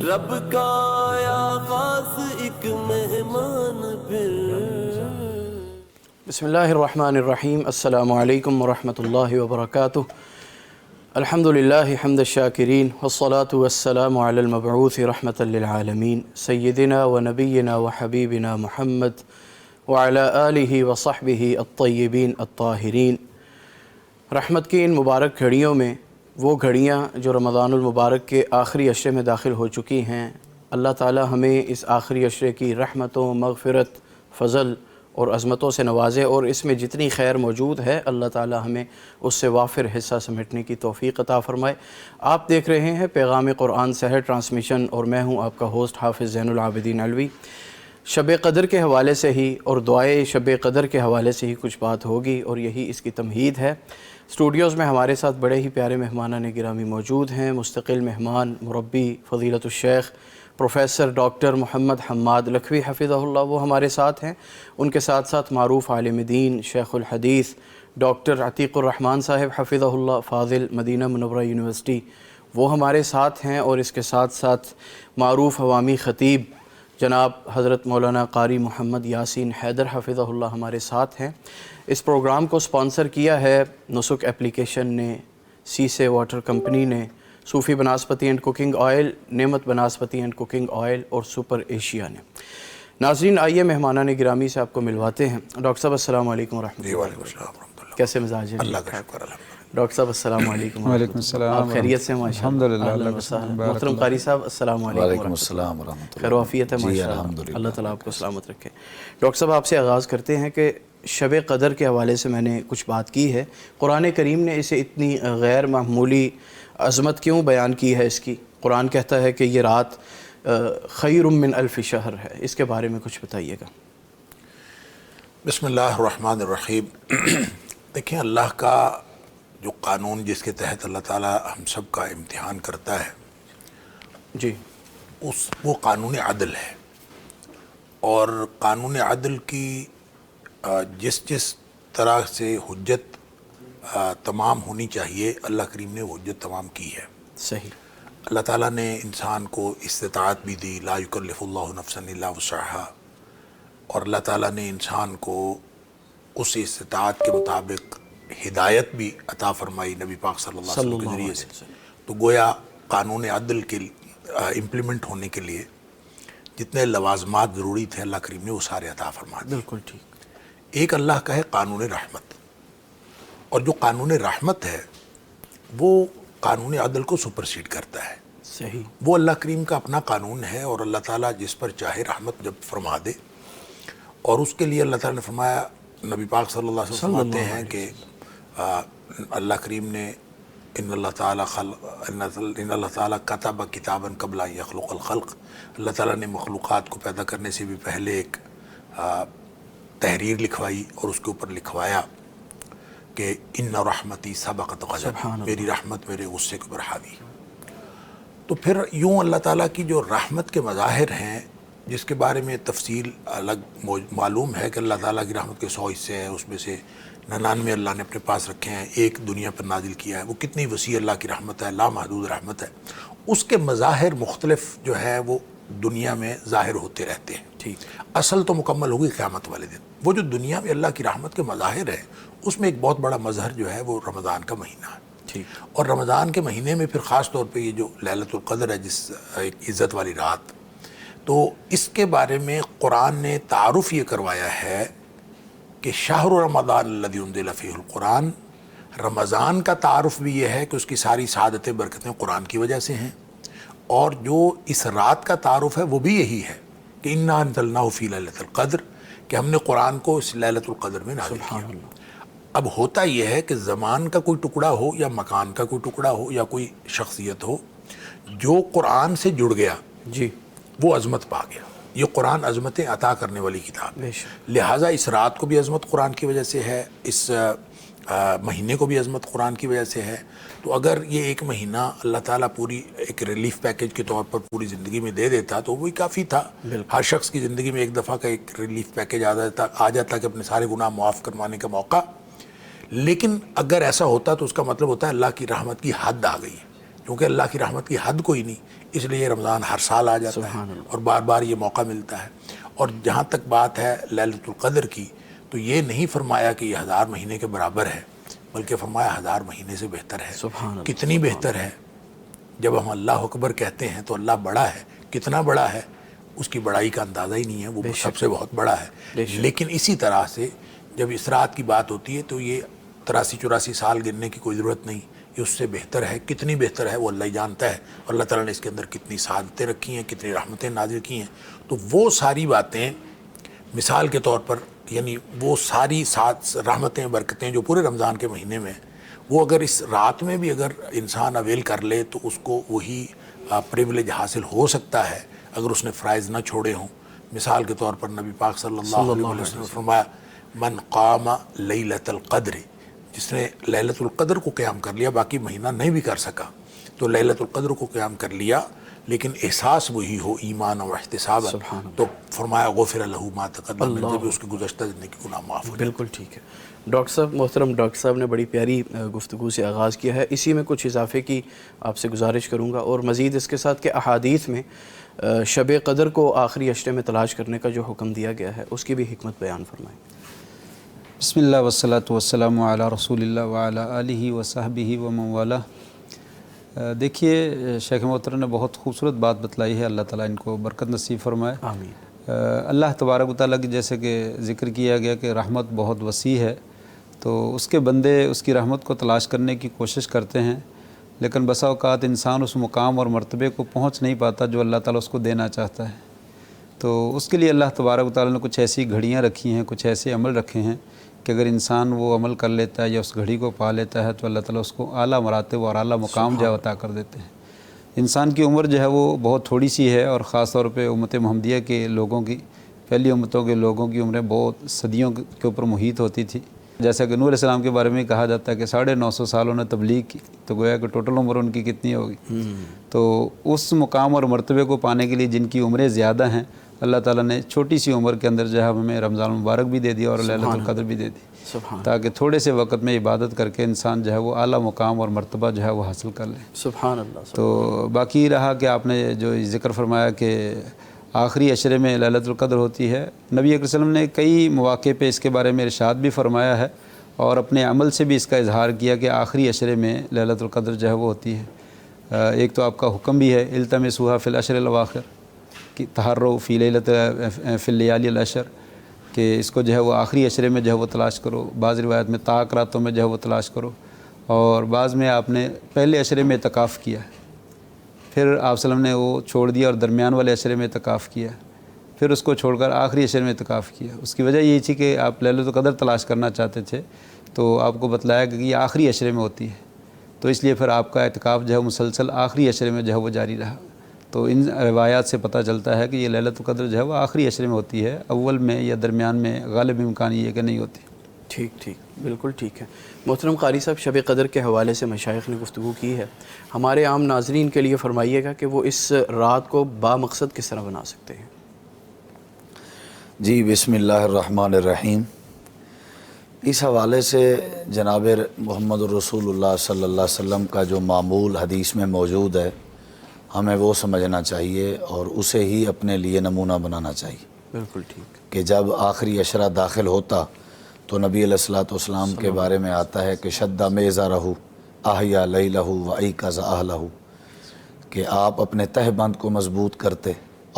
رب کا آیا خاص ایک مہمان پھر. بسم اللہ الرحمن الرحیم. السلام علیکم ورحمۃ اللہ وبرکاتہ. الحمد للہ حمد الشاکرین والصلاة والسلام علی المبعوث رحمۃ للعالمین سیدنا و نبینا و حبیبنا محمد وعلی آلہ وصحبہ الطیبین الطاہرین. رحمت کی ان مبارک گھڑیوں میں وہ گھڑیاں جو رمضان المبارک کے آخری عشرے میں داخل ہو چکی ہیں، اللہ تعالی ہمیں اس آخری عشرے کی رحمتوں، مغفرت، فضل اور عظمتوں سے نوازے، اور اس میں جتنی خیر موجود ہے اللہ تعالی ہمیں اس سے وافر حصہ سمیٹنے کی توفیق عطا فرمائے. آپ دیکھ رہے ہیں پیغام قرآن سحر ٹرانسمیشن، اور میں ہوں آپ کا ہوسٹ حافظ زین العابدین علوی. شب قدر کے حوالے سے ہی اور دعائے شب قدر کے حوالے سے ہی کچھ بات ہوگی، اور یہی اس کی تمہید ہے. اسٹوڈیوز میں ہمارے ساتھ بڑے ہی پیارے مہمانان گرامی موجود ہیں. مستقل مہمان مربی فضیلت الشیخ پروفیسر ڈاکٹر محمد حماد لکھوی حفظہ اللہ، وہ ہمارے ساتھ ہیں. ان کے ساتھ ساتھ معروف عالم دین شیخ الحدیث ڈاکٹر عتیق الرحمن صاحب حفظہ اللہ فاضل مدینہ منورہ یونیورسٹی، وہ ہمارے ساتھ ہیں. اور اس کے ساتھ ساتھ معروف عوامی خطیب جناب حضرت مولانا قاری محمد یاسین حیدر حفظہ اللہ ہمارے ساتھ ہیں. اس پروگرام کو سپانسر کیا ہے نسک اپلیکیشن نے، سی سے واٹر کمپنی نے، صوفی بناسپتی اینڈ کوکنگ آئل، نعمت بناسپتی اینڈ کوکنگ آئل اور سپر ایشیا نے. ناظرین آئیے مہمانان گرامی سے آپ کو ملواتے ہیں. ڈاکٹر صاحب السلام علیکم ورحمۃ اللہ. وعلیکم السلام ورحمۃ اللہ. کیسے مزاج ہیں؟ اللہ کا شکر الحمد. ڈاکٹر صاحب السلام علیکم. وعلیکم السلام. آپ خیریت سے ہیں؟ ماشاء اللہ. الحمدللہ. اہلاً و سہلاً. محترم قاری صاحب السلام علیکم. وعلیکم السلام ورحمۃ اللہ. خیر و عافیت ہے ماشاء اللہ. اللہ تعالیٰ آپ کو سلامت رکھے. ڈاکٹر صاحب آپ سے آغاز کرتے ہیں کہ شب قدر کے حوالے سے میں نے کچھ بات کی ہے. قرآن کریم نے اسے اتنی غیر معمولی عظمت کیوں بیان کی ہے اس کی؟ قرآن کہتا ہے کہ یہ رات خیر من الف شہر ہے. اس کے بارے میں کچھ بتائیے گا. بسم اللہ الرحمن الرحیم. دیکھیں، اللہ کا جو قانون جس کے تحت اللہ تعالیٰ ہم سب کا امتحان کرتا ہے جی، وہ قانون عدل ہے. اور قانون عدل کی جس طرح سے حجت تمام ہونی چاہیے، اللہ کریم نے وہ حجت تمام کی ہے. صحیح. اللہ تعالیٰ نے انسان کو استطاعت بھی دی، لا یکلف اللہ نفسا الا وسعہا، اور اللہ تعالیٰ نے انسان کو اس استطاعت کے مطابق ہدایت بھی عطا فرمائی نبی پاک صلی اللہ علیہ وسلم کے ذریعے سے. تو گویا قانون عدل کے امپلیمنٹ ہونے کے لیے جتنے لوازمات ضروری تھے اللہ کریم نے وہ سارے عطا فرما دیے. بالکل ٹھیک. ایک اللہ کا ہے قانون رحمت، اور جو قانون رحمت ہے وہ قانون عدل کو سپرسیڈ کرتا ہے. صحیح. وہ اللہ کریم کا اپنا قانون ہے، اور اللہ تعالیٰ جس پر چاہے رحمت جب فرما دے. اور اس کے لیے اللہ تعالیٰ نے فرمایا، نبی پاک صلی اللہ علیہ وسلم فرماتے ہیں کہ اللہ کریم نے ان اللہ تعالیٰ کتب کتابا قبل ان یخلق الخلق، اللہ تعالیٰ نے مخلوقات کو پیدا کرنے سے بھی پہلے ایک تحریر لکھوائی، اور اس کے اوپر لکھوایا کہ ان رحمتی سبقت غضب، میری رحمت میرے غصے کے اوپر حاوی. تو پھر یوں اللہ تعالیٰ کی جو رحمت کے مظاہر ہیں، جس کے بارے میں تفصیل الگ معلوم ہے کہ اللہ تعالیٰ کی رحمت کے 100 حصے ہیں، اس میں سے 99 اللہ نے اپنے پاس رکھے ہیں، ایک دنیا پر نازل کیا ہے. وہ کتنی وسیع اللہ کی رحمت ہے، لامحدود رحمت ہے. اس کے مظاہر مختلف جو ہے وہ دنیا میں ظاہر ہوتے رہتے ہیں. ٹھیک. اصل تو مکمل ہوگی قیامت والے دن. وہ جو دنیا میں اللہ کی رحمت کے مظاہر ہیں، اس میں ایک بہت بڑا مظہر جو ہے وہ رمضان کا مہینہ ہے. ٹھیک. اور رمضان کے مہینے میں پھر خاص طور پہ یہ جو لیلۃ القدر ہے، جس ایک عزت والی رات، تو اس کے بارے میں قرآن نے تعارف یہ کروایا ہے کہ شہر رمضان الذی انزل فیہ القرآن. رمضان کا تعارف بھی یہ ہے کہ اس کی ساری سعادتیں برکتیں قرآن کی وجہ سے ہیں، اور جو اس رات کا تعارف ہے وہ بھی یہی ہے کہ انا انزلناہ فی لیلۃ القدر، کہ ہم نے قرآن کو اس لیلۃ القدر میں نازل کیا. اب ہوتا یہ ہے کہ زمان کا کوئی ٹکڑا ہو یا مکان کا کوئی ٹکڑا ہو یا کوئی شخصیت ہو، جو قرآن سے جڑ گیا جی وہ عظمت پا گیا. یہ قرآن عظمتیں عطا کرنے والی کتاب ہے. بے شک. لہٰذا اس رات کو بھی عظمت قرآن کی وجہ سے ہے، اس مہینے کو بھی عظمت قرآن کی وجہ سے ہے. تو اگر یہ ایک مہینہ اللہ تعالیٰ پوری ایک ریلیف پیکج کے طور پر پوری زندگی میں دے دیتا تو وہی کافی تھا. ہر شخص کی زندگی میں ایک دفعہ کا ایک ریلیف پیکج آ جاتا کہ اپنے سارے گناہ معاف کروانے کا موقع. لیکن اگر ایسا ہوتا تو اس کا مطلب ہوتا ہے اللہ کی رحمت کی حد آ گئی ہے. کیونکہ اللہ کی رحمت کی حد کوئی نہیں، اس لیے یہ رمضان ہر سال آ جاتا ہے اور بار بار یہ موقع ملتا ہے۔ اور جہاں تک بات ہے لیلۃ القدر کی، تو یہ نہیں فرمایا کہ یہ 1000 مہینے کے برابر ہے، بلکہ فرمایا 1000 مہینے سے بہتر ہے۔ کتنی بہتر ہے؟ جب ہم اللہ اکبر کہتے ہیں تو اللہ بڑا ہے، کتنا بڑا ہے اس کی بڑائی کا اندازہ ہی نہیں ہے، وہ سب سے بہت بڑا ہے۔ لیکن اسی طرح سے جب اس رات کی بات ہوتی ہے تو یہ 83-84 سال گننے کی کوئی ضرورت نہیں، یہ اس سے بہتر ہے۔ کتنی بہتر ہے وہ اللہ ہی جانتا ہے، اور اللہ تعالیٰ نے اس کے اندر کتنی سعادتیں رکھی ہیں، کتنی رحمتیں نازل کی ہیں۔ تو وہ ساری باتیں مثال کے طور پر، یعنی وہ ساری رحمتیں برکتیں جو پورے رمضان کے مہینے میں، وہ اگر اس رات میں بھی اگر انسان اویل کر لے تو اس کو وہی پریولیج حاصل ہو سکتا ہے اگر اس نے فرائض نہ چھوڑے ہوں۔ مثال کے طور پر نبی پاک صلی اللہ علیہ وسلم نے فرمایا من قام لیلۃ القدر، جس نے لیلۃ القدر کو قیام کر لیا، باقی مہینہ نہیں بھی کر سکا تو لیلۃ القدر کو قیام کر لیا، لیکن احساس وہی ہو ایمان و احتساب، تو فرمایا غفر لہ ما تقدم من ذنبہ، اس کی گزشتہ زندگی کے گناہ معاف ہو جائے۔ بالکل ٹھیک ہے ڈاکٹر صاحب، محترم ڈاکٹر صاحب نے بڑی پیاری گفتگو سے آغاز کیا ہے، اسی میں کچھ اضافے کی آپ سے گزارش کروں گا، اور مزید اس کے ساتھ کہ احادیث میں شب قدر کو آخری عشرے میں تلاش کرنے کا جو حکم دیا گیا ہے اس کی بھی حکمت بیان فرمائیں۔ بسم اللہ والصلاة والسلام علی رسول اللہ وعلی آلہ وصحبہ ومن والہ۔ دیکھیے شیخ محترم نے بہت خوبصورت بات بتلائی ہے، اللہ تعالیٰ ان کو برکت نصیب فرمائے۔ آمین۔ اللہ تبارک و تعالیٰ کی جیسے کہ ذکر کیا گیا کہ رحمت بہت وسیع ہے، تو اس کے بندے اس کی رحمت کو تلاش کرنے کی کوشش کرتے ہیں، لیکن بسا اوقات انسان اس مقام اور مرتبے کو پہنچ نہیں پاتا جو اللہ تعالیٰ اس کو دینا چاہتا ہے۔ تو اس کے لیے اللہ تبارک و تعالیٰ نے کچھ ایسی گھڑیاں رکھی ہیں، کچھ ایسے عمل رکھے ہیں کہ اگر انسان وہ عمل کر لیتا ہے یا اس گھڑی کو پا لیتا ہے تو اللہ تعالیٰ اس کو اعلیٰ مراتب اور اعلیٰ مقام جو عطا کر دیتے ہیں۔ انسان کی عمر جو ہے وہ بہت تھوڑی سی ہے، اور خاص طور پہ امت محمدیہ کے لوگوں کی، پہلی امتوں کے لوگوں کی عمریں بہت صدیوں کے اوپر محیط ہوتی تھی۔ جیسا کہ نوح علیہ السلام کے بارے میں کہا جاتا ہے کہ 950 سال انہوں نے تبلیغ کی، تو گویا کہ ٹوٹل عمر ان کی کتنی ہوگی۔ تو اس مقام اور مرتبے کو پانے کے لیے جن کی عمریں زیادہ ہیں، اللہ تعالیٰ نے چھوٹی سی عمر کے اندر جو ہے ہمیں رمضان المبارک بھی دے دیا اور لیلۃ القدر بھی دے دی، تاکہ تھوڑے سے وقت میں عبادت کر کے انسان جو ہے وہ اعلیٰ مقام اور مرتبہ جو ہے وہ حاصل کر لے۔ سبحان اللہ۔ تو باقی رہا کہ آپ نے جو ذکر فرمایا کہ آخری عشرے میں لیلۃ القدر ہوتی ہے، نبی اکرم صلی اللہ علیہ وسلم نے کئی مواقع پہ اس کے بارے میں ارشاد بھی فرمایا ہے، اور اپنے عمل سے بھی اس کا اظہار کیا کہ آخری عشرے میں لیلۃ القدر جو ہے وہ ہوتی ہے۔ ایک تو آپ کا حکم بھی ہے التمسوها فی العشر الاواخر، کہ تحروا فی لیلۃ فی اللیالی العشر، کہ اس کو جو ہے وہ آخری عشرے میں جو ہے وہ تلاش کرو، بعض روایت میں طاق راتوں میں جو ہے وہ تلاش کرو، اور بعض میں آپ نے پہلے عشرے میں اعتکاف کیا، پھر آپ صلی اللہ علیہ وسلم نے وہ چھوڑ دیا اور درمیان والے عشرے میں اعتکاف کیا، پھر اس کو چھوڑ کر آخری عشرے میں اعتکاف کیا۔ اس کی وجہ یہی تھی کہ آپ لیلۃ القدر تلاش کرنا چاہتے تھے، تو آپ کو بتلایا کہ یہ آخری عشرے میں ہوتی ہے، تو اس لیے پھر آپ کا اعتکاف جو ہے مسلسل آخری عشرے میں جو ہے وہ جاری رہا۔ تو ان روایات سے پتہ چلتا ہے کہ یہ لیلۃ القدر جو ہے وہ آخری عشرے میں ہوتی ہے، اول میں یا درمیان میں غالب امکان یہ کہ نہیں ہوتی۔ ٹھیک، بالکل ٹھیک ہے۔ محترم قاری صاحب، شب قدر کے حوالے سے مشائخ نے گفتگو کی ہے، ہمارے عام ناظرین کے لیے فرمائیے گا کہ وہ اس رات کو بامقصد کس طرح بنا سکتے ہیں؟ جی بسم اللہ الرحمن الرحیم۔ اس حوالے سے جناب محمد الرسول اللہ صلی اللہ علیہ وسلم کا جو معمول حدیث میں موجود ہے، ہمیں وہ سمجھنا چاہیے اور اسے ہی اپنے لیے نمونہ بنانا چاہیے۔ بالکل ٹھیک۔ کہ جب آخری عشرہ داخل ہوتا تو نبی علیہ الصلوۃ والسلام کے بارے میں آتا ہے کہ شد میزرہ احیا لیلہ و ایقظ اہلہ، کہ آپ اپنے تہ بند کو مضبوط کرتے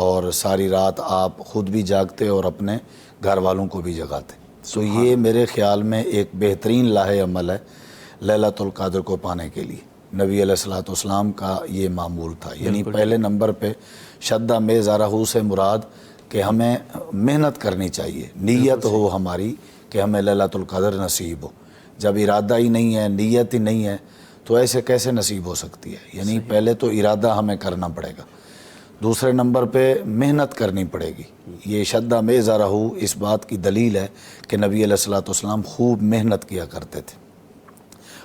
اور ساری رات آپ خود بھی جاگتے اور اپنے گھر والوں کو بھی جگاتے۔ تو یہ میرے خیال میں ایک بہترین لاہ عمل ہے لیلۃ القدر کو پانے کے لیے۔ نبی علیہ الصلوۃ والسلام کا یہ معمول تھا، یعنی پہلے نمبر پہ شدہ میزرہ سے مراد کہ ہمیں محنت کرنی چاہیے، نیت ہو ہماری کہ ہمیں لیلۃ القدر نصیب ہو۔ جب ارادہ ہی نہیں ہے، نیت ہی نہیں ہے، تو ایسے کیسے نصیب ہو سکتی ہے؟ یعنی پہلے تو ارادہ ہمیں کرنا پڑے گا، دوسرے نمبر پہ محنت کرنی پڑے گی۔ یہ شدہ میزرہ اس بات کی دلیل ہے کہ نبی علیہ الصلوۃ والسلام خوب محنت کیا کرتے تھے،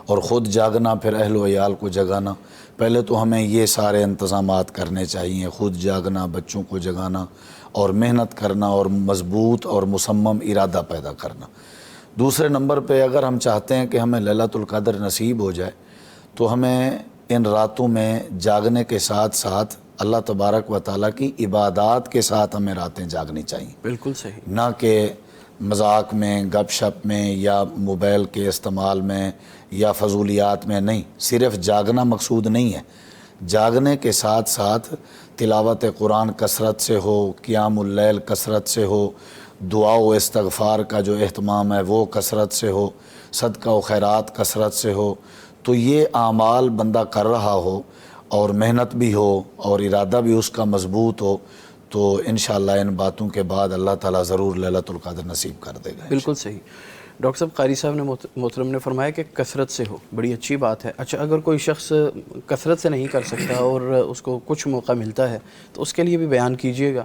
اور خود جاگنا، پھر اہل و عیال کو جگانا۔ پہلے تو ہمیں یہ سارے انتظامات کرنے چاہیے، خود جاگنا، بچوں کو جگانا، اور محنت کرنا، اور مضبوط اور مصمم ارادہ پیدا کرنا۔ دوسرے نمبر پہ اگر ہم چاہتے ہیں کہ ہمیں لیلۃ القدر نصیب ہو جائے تو ہمیں ان راتوں میں جاگنے کے ساتھ ساتھ اللہ تبارک و تعالیٰ کی عبادات کے ساتھ ہمیں راتیں جاگنی چاہیے، بالکل صحیح، نہ کہ مذاق میں، گپ شپ میں، یا موبائل کے استعمال میں، یا فضولیات میں نہیں۔ صرف جاگنا مقصود نہیں ہے، جاگنے کے ساتھ ساتھ تلاوت قرآن کثرت سے ہو، قیام اللیل کثرت سے ہو، دعا و استغفار کا جو اہتمام ہے وہ کثرت سے ہو، صدقہ و خیرات کثرت سے ہو، تو یہ اعمال بندہ کر رہا ہو اور محنت بھی ہو اور ارادہ بھی اس کا مضبوط ہو، تو انشاءاللہ ان باتوں کے بعد اللہ تعالیٰ ضرور لیلۃ القدر نصیب کر دے گا۔ بالکل صحیح۔ ڈاکٹر صاحب، قاری صاحب نے محترم نے فرمایا کہ کثرت سے ہو، بڑی اچھی بات ہے۔ اچھا، اگر کوئی شخص کثرت سے نہیں کر سکتا اور اس کو کچھ موقع ملتا ہے تو اس کے لیے بھی بیان کیجئے گا،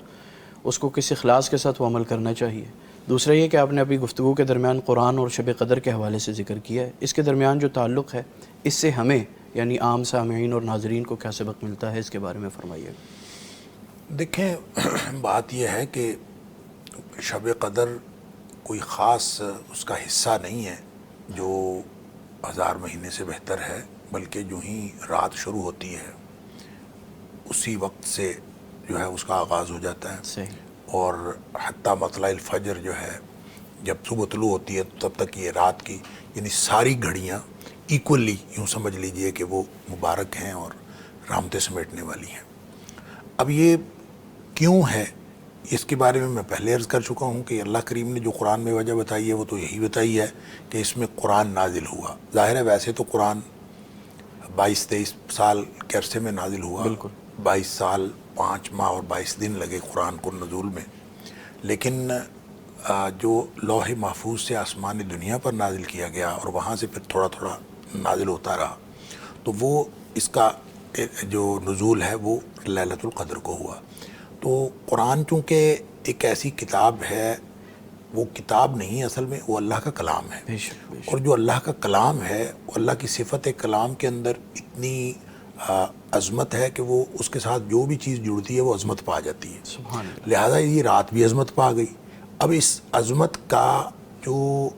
اس کو کس اخلاص کے ساتھ وہ عمل کرنا چاہیے۔ دوسرا یہ کہ آپ نے ابھی گفتگو کے درمیان قرآن اور شب قدر کے حوالے سے ذکر کیا ہے، اس کے درمیان جو تعلق ہے اس سے ہمیں یعنی عام سامعین اور ناظرین کو کیا سبق ملتا ہے، اس کے بارے میں فرمائیے۔ دیکھیں، بات یہ ہے کہ شب قدر کوئی خاص اس کا حصہ نہیں ہے جو 1000 مہینے سے بہتر ہے، بلکہ جو ہی رات شروع ہوتی ہے اسی وقت سے جو ہے اس کا آغاز ہو جاتا ہے، صحیح، اور حتیٰ مطلع الفجر جو ہے جب صبح طلوع ہوتی ہے تب تک یہ رات کی یعنی ساری گھڑیاں ایکولی یوں سمجھ لیجئے کہ وہ مبارک ہیں اور رحمتیں سمیٹنے والی ہیں۔ اب یہ کیوں ہے، اس کے بارے میں پہلے عرض کر چکا ہوں کہ اللہ کریم نے جو قرآن میں وجہ بتائی ہے وہ تو یہی بتائی ہے کہ اس میں قرآن نازل ہوا۔ ظاہر ہے ویسے تو قرآن 22-23 سال کے عرصے میں نازل ہوا، 22 سال 5 ماہ اور 22 دن لگے قرآن کو نزول میں، لیکن جو لوح محفوظ سے آسمان دنیا پر نازل کیا گیا اور وہاں سے پھر تھوڑا تھوڑا نازل ہوتا رہا، تو وہ اس کا جو نزول ہے وہ لیلۃ القدر کو ہوا۔ تو قرآن چونکہ ایک ایسی کتاب ہے، وہ کتاب نہیں اصل میں، وہ اللہ کا کلام ہے، اور جو اللہ کا کلام ہے وہ اللہ کی صفت کلام کے اندر اتنی عظمت ہے کہ وہ اس کے ساتھ جو بھی چیز جڑتی ہے وہ عظمت پا جاتی ہے، سبحان اللہ۔ لہذا یہ رات بھی عظمت پا گئی۔ اب اس عظمت کا جو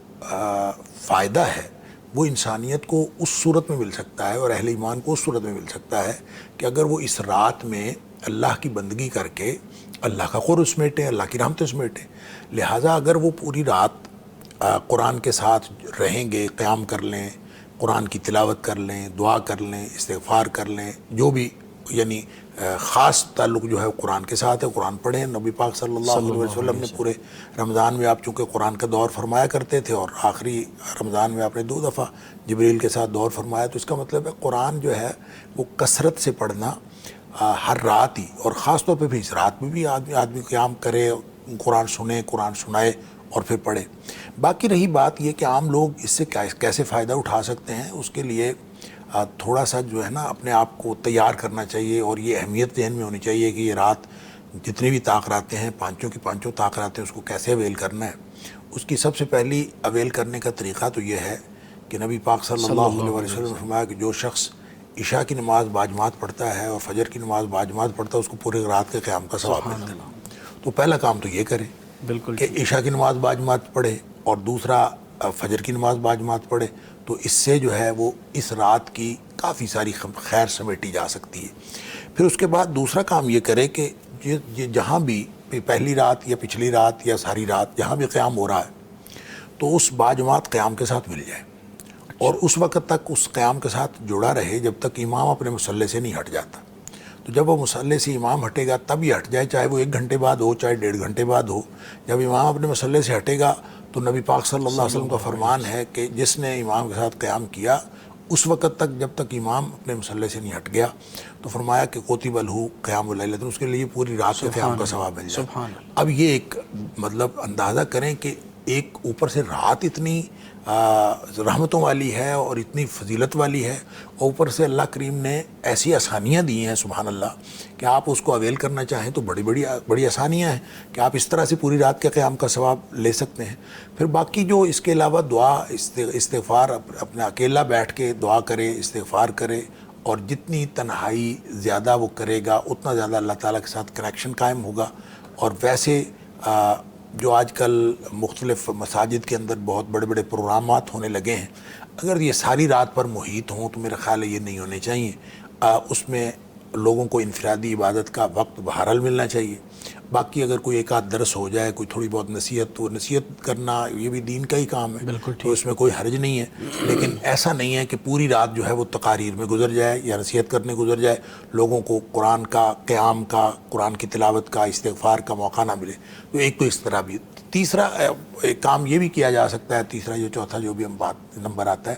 فائدہ ہے وہ انسانیت کو اس صورت میں مل سکتا ہے اور اہل ایمان کو اس صورت میں مل سکتا ہے کہ اگر وہ اس رات میں اللہ کی بندگی کر کے اللہ کا قرب سمیٹیں، اللہ کی رحمتیں سمیٹیں۔ لہٰذا اگر وہ پوری رات قرآن کے ساتھ رہیں گے، قیام کر لیں، قرآن کی تلاوت کر لیں، دعا کر لیں، استغفار کر لیں، جو بھی یعنی خاص تعلق جو ہے قرآن کے ساتھ ہے، قرآن پڑھیں۔ نبی پاک صلی اللہ علیہ وسلم نے پورے رمضان میں آپ چونکہ قرآن کا دور فرمایا کرتے تھے اور آخری رمضان میں آپ نے 2 دفعہ جبریل کے ساتھ دور فرمایا، تو اس کا مطلب ہے قرآن جو ہے وہ کثرت سے پڑھنا ہر رات ہی، اور خاص طور پہ بھی اس رات میں بھی آدمی قیام کرے، قرآن سنے، قرآن سنائے اور پھر پڑھے۔ باقی رہی بات یہ کہ عام لوگ اس سے کیسے فائدہ اٹھا سکتے ہیں، اس کے لیے تھوڑا سا جو ہے نا اپنے آپ کو تیار کرنا چاہیے، اور یہ اہمیت ذہن میں ہونی چاہیے کہ یہ رات جتنی بھی طاقتیں ہیں، پانچوں کی پانچوں طاقتیں، اس کو کیسے اویل کرنا ہے۔ اس کی سب سے پہلی اویل کرنے کا طریقہ تو یہ ہے کہ نبی پاک صلی اللہ علیہ وسلم نے فرمایا کہ جو شخص عشاء کی نماز باجماعت پڑھتا ہے اور فجر کی نماز باجماعت پڑھتا ہے، اس کو پورے رات کے قیام کا ثواب ملتا ہے۔ تو پہلا کام تو یہ کرے بالکل کہ عشاء کی نماز باجماعت پڑھے اور دوسرا فجر کی نماز باجماعت پڑھے، تو اس سے جو ہے وہ اس رات کی کافی ساری خیر سمیٹی جا سکتی ہے۔ پھر اس کے بعد دوسرا کام یہ کرے کہ جہاں بھی پہلی رات یا پچھلی رات یا ساری رات جہاں بھی قیام ہو رہا ہے تو اس باجماعت قیام کے ساتھ مل جائے، اور اس وقت تک اس قیام کے ساتھ جڑا رہے جب تک امام اپنے مصلی سے نہیں ہٹ جاتا۔ تو جب وہ مصلی سے امام ہٹے گا تب یہ ہٹ جائے، چاہے وہ 1 گھنٹے بعد ہو، چاہے 1.5 گھنٹے بعد ہو۔ جب امام اپنے مصلی سے ہٹے گا تو نبی پاک صلی اللہ علیہ وسلم کا فرمان ہے کہ جس نے امام کے ساتھ قیام کیا اس وقت تک جب تک امام اپنے مصلی سے نہیں ہٹ گیا، تو فرمایا کہ کوتب لہ قیام اللیلۃ، اس کے لیے پوری رات کے قیام کا ثواب مل جائے۔ اب یہ ایک مطلب اندازہ کریں کہ ایک اوپر سے رات اتنی رحمتوں والی ہے اور اتنی فضیلت والی ہے، اور اوپر سے اللہ کریم نے ایسی آسانیاں دی ہیں سبحان اللہ کہ آپ اس کو اویل کرنا چاہیں تو بڑی آسانیاں ہیں کہ آپ اس طرح سے پوری رات کے قیام کا ثواب لے سکتے ہیں۔ پھر باقی جو اس کے علاوہ دعا استغفار، اپنا اکیلا بیٹھ کے دعا کرے، استغفار کرے، اور جتنی تنہائی زیادہ وہ کرے گا اتنا زیادہ اللہ تعالیٰ کے ساتھ کنیکشن قائم ہوگا۔ اور ویسے جو آج کل مختلف مساجد کے اندر بہت بڑے بڑے پروگرامات ہونے لگے ہیں، اگر یہ ساری رات پر محیط ہوں تو میرا خیال ہے یہ نہیں ہونے چاہیے. اس میں لوگوں کو انفرادی عبادت کا وقت بہرحال ملنا چاہیے. باقی اگر کوئی ایک آدھ درس ہو جائے, کوئی تھوڑی بہت نصیحت, تو نصیحت کرنا یہ بھی دین کا ہی کام ہے, تو اس میں کوئی حرج نہیں ہے. لیکن ایسا نہیں ہے کہ پوری رات جو ہے وہ تقاریر میں گزر جائے یا نصیحت کرنے گزر جائے, لوگوں کو قرآن کا, قیام کا, قرآن کی تلاوت کا, استغفار کا موقع نہ ملے. تو ایک تو اس طرح بھی. تیسرا ایک کام یہ بھی کیا جا سکتا ہے, تیسرا جو چوتھا جو بھی ہم بات نمبر آتا ہے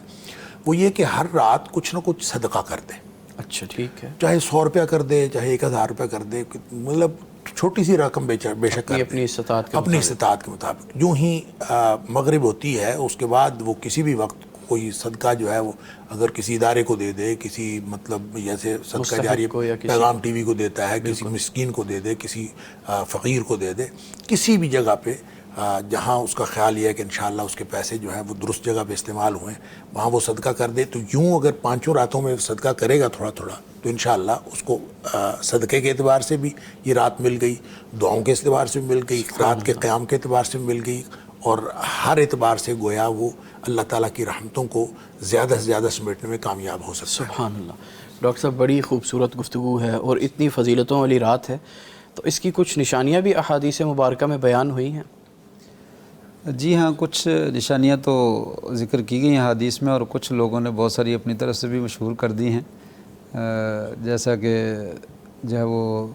وہ یہ کہ ہر رات کچھ نہ کچھ صدقہ کر دیں. اچھا ٹھیک ہے. چاہے 100 روپیہ کر دے, چاہے 1000 روپیہ کر دے, مطلب چھوٹی سی رقم بے شک کر دے, اپنی استطاعت کے مطابق. جو ہی مغرب ہوتی ہے اس کے بعد وہ کسی بھی وقت کوئی صدقہ جو ہے وہ اگر کسی ادارے کو دے دے, کسی مطلب جیسے صدقہ جاری پیغام ٹی وی کو دیتا ہے, کسی مسکین کو دے دے, کسی فقیر کو دے دے, کسی بھی جگہ پہ جہاں اس کا خیال یہ ہے کہ انشاءاللہ اس کے پیسے جو ہیں وہ درست جگہ پہ استعمال ہوئیں, وہاں وہ صدقہ کر دے. تو یوں اگر 5 راتوں میں صدقہ کرے گا تھوڑا تھوڑا, تو انشاءاللہ اس کو صدقے کے اعتبار سے بھی یہ رات مل گئی, دعاؤں کے اعتبار سے بھی مل گئی, رات کے قیام کے اعتبار سے بھی مل گئی, اور ہر اعتبار سے گویا وہ اللہ تعالیٰ کی رحمتوں کو زیادہ سے زیادہ سمیٹنے میں کامیاب ہو سکتا ہے. سبحان اللہ. ڈاکٹر صاحب بڑی خوبصورت گفتگو ہے اور اتنی فضیلتوں والی رات ہے, تو اس کی کچھ نشانیاں بھی احادیث مبارکہ میں بیان ہوئی ہیں؟ جی ہاں, کچھ نشانیاں تو ذکر کی گئی ہیں حدیث میں, اور کچھ لوگوں نے بہت ساری اپنی طرف سے بھی مشہور کر دی ہیں. جیسا کہ جو ہے وہ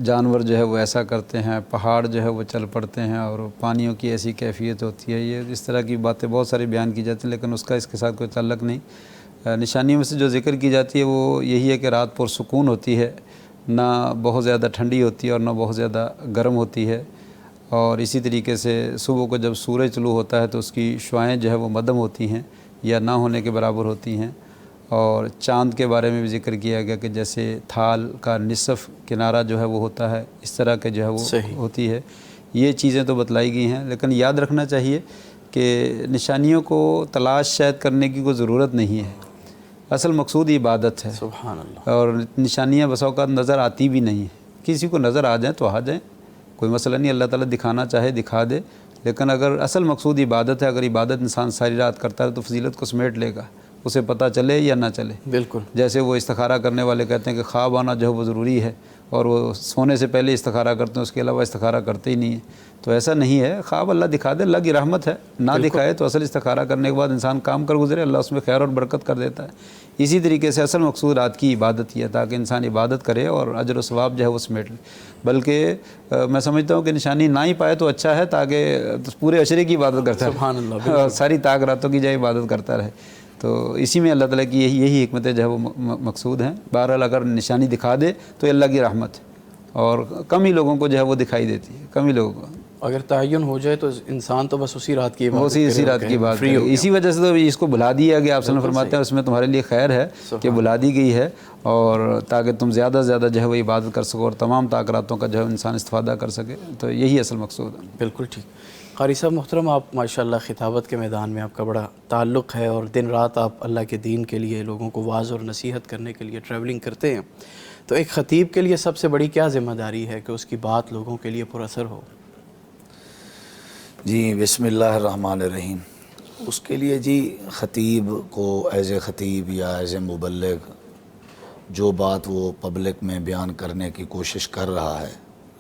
جانور جو ہے وہ ایسا کرتے ہیں, پہاڑ جو ہے وہ چل پڑتے ہیں, اور پانیوں کی ایسی کیفیت ہوتی ہے. یہ اس طرح کی باتیں بہت ساری بیان کی جاتی ہیں, لیکن اس کا اس کے ساتھ کوئی تعلق نہیں. نشانیوں میں سے جو ذکر کی جاتی ہے وہ یہی ہے کہ رات پرسکون ہوتی ہے, نہ بہت زیادہ ٹھنڈی ہوتی ہے اور نہ بہت زیادہ گرم ہوتی ہے. اور اسی طریقے سے صبح کو جب سورج طلوع ہوتا ہے تو اس کی شعاعیں جو ہے وہ مدھم ہوتی ہیں یا نہ ہونے کے برابر ہوتی ہیں. اور چاند کے بارے میں بھی ذکر کیا گیا کہ جیسے تھال کا نصف کنارہ جو ہے وہ ہوتا ہے, اس طرح کے جو ہے وہ ہوتی ہے. یہ چیزیں تو بتلائی گئی ہیں, لیکن یاد رکھنا چاہیے کہ نشانیوں کو تلاش شاید کرنے کی کوئی ضرورت نہیں ہے. اصل مقصود عبادت ہے. سبحان اللہ. اور نشانیاں بسا اوقات نظر آتی بھی نہیں ہیں. کسی کو نظر آ جائیں تو آ جائیں, کوئی مسئلہ نہیں, اللہ تعالیٰ دکھانا چاہے دکھا دے. لیکن اگر اصل مقصود عبادت ہے, اگر عبادت انسان ساری رات کرتا ہے تو فضیلت کو سمیٹ لے گا, اسے پتہ چلے یا نہ چلے. بالکل. جیسے وہ استخارہ کرنے والے کہتے ہیں کہ خواب آنا جو ہے وہ ضروری ہے, اور وہ سونے سے پہلے استخارہ کرتے ہیں, اس کے علاوہ استخارہ کرتے ہی نہیں ہیں. تو ایسا نہیں ہے, خواب اللہ دکھا دے, اللہ کی رحمت ہے. نہ دکھائے تو اصل استخارہ کرنے کے بعد انسان کام کر گزرے, اللہ اس میں خیر اور برکت کر دیتا ہے. اسی طریقے سے اصل مقصود رات کی عبادت ہی ہے, تاکہ انسان عبادت کرے اور اجر و ثواب جو ہے وہ سمیٹ لے. بلکہ میں سمجھتا ہوں کہ نشانی نہ ہی پائے تو اچھا ہے, تاکہ پورے عشرے کی عبادت کرتا سبحان اللہ, رہے, ساری طاق راتوں کی جائے عبادت کرتا رہے. تو اسی میں اللہ تعالیٰ کی یہی حکمتیں جو ہے وہ مقصود ہیں. بہرحال اگر نشانی دکھا دے تو اللہ کی رحمت ہے, اور کم ہی لوگوں کو جو ہے وہ دکھائی دیتی ہے, کم ہی لوگوں کو. اگر تعین ہو جائے تو انسان تو بس اسی رات کی بات اسی رات کی بات ہے. اسی وجہ سے تو اس کو بلا دیا گیا. آپ صلی اللہ علیہ وسلم فرماتے ہیں اس میں تمہارے لیے خیر ہے کہ بلا دی گئی ہے, اور تاکہ تم زیادہ سے زیادہ جو ہے وہ عبادت کر سکو اور تمام طاقتوں کا جو ہے انسان استفادہ کر سکے. تو یہی اصل مقصود ہے. بالکل ٹھیک. قاری صاحب محترم, آپ ماشاءاللہ خطابت کے میدان میں آپ کا بڑا تعلق ہے, اور دن رات آپ اللہ کے دین کے لیے لوگوں کو واعظ اور نصیحت کرنے کے لیے ٹریولنگ کرتے ہیں. تو ایک خطیب کے لیے سب سے بڑی کیا ذمہ داری ہے کہ اس کی بات لوگوں کے لیے پر اثر ہو؟ جی بسم اللہ الرحمن الرحیم. اس کے لیے جی خطیب کو ایز اے خطیب یا ایز اے مبلغ جو بات وہ پبلک میں بیان کرنے کی کوشش کر رہا ہے,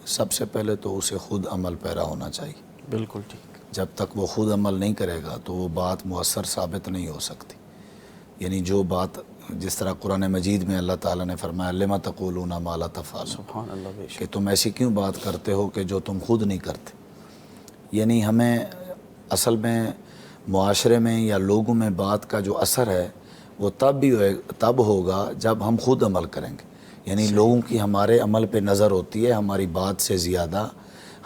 سب سے پہلے تو اسے خود عمل پیرا ہونا چاہیے. بالکل ٹھیک. جب تک وہ خود عمل نہیں کرے گا تو وہ بات مؤثر ثابت نہیں ہو سکتی. یعنی جو بات, جس طرح قرآن مجید میں اللہ تعالیٰ نے فرمایا لما تقولون ما لا تفعلون, سبحان اللہ, بے شک, کہ تم ایسی کیوں بات کرتے ہو کہ جو تم خود نہیں کرتے. یعنی ہمیں اصل میں معاشرے میں یا لوگوں میں بات کا جو اثر ہے وہ تب ہوگا جب ہم خود عمل کریں گے. یعنی لوگوں کی ہمارے عمل پہ نظر ہوتی ہے, ہماری بات سے زیادہ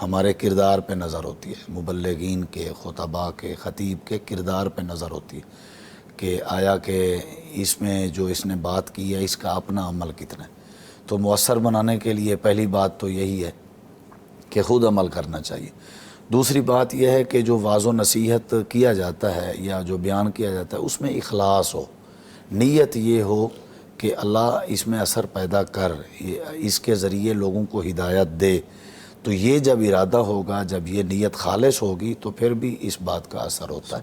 ہمارے کردار پہ نظر ہوتی ہے. مبلغین کے, خطباء کے, خطیب کے کردار پہ نظر ہوتی ہے کہ آیا کہ اس میں جو اس نے بات کی ہے اس کا اپنا عمل کتنا ہے. تو مؤثر بنانے کے لیے پہلی بات تو یہی ہے کہ خود عمل کرنا چاہیے. دوسری بات یہ ہے کہ جو واعظ و نصیحت کیا جاتا ہے یا جو بیان کیا جاتا ہے اس میں اخلاص ہو, نیت یہ ہو کہ اللہ اس میں اثر پیدا کر, اس کے ذریعے لوگوں کو ہدایت دے. تو یہ جب ارادہ ہوگا، جب یہ نیت خالص ہوگی تو پھر بھی اس بات کا اثر ہوتا ہے.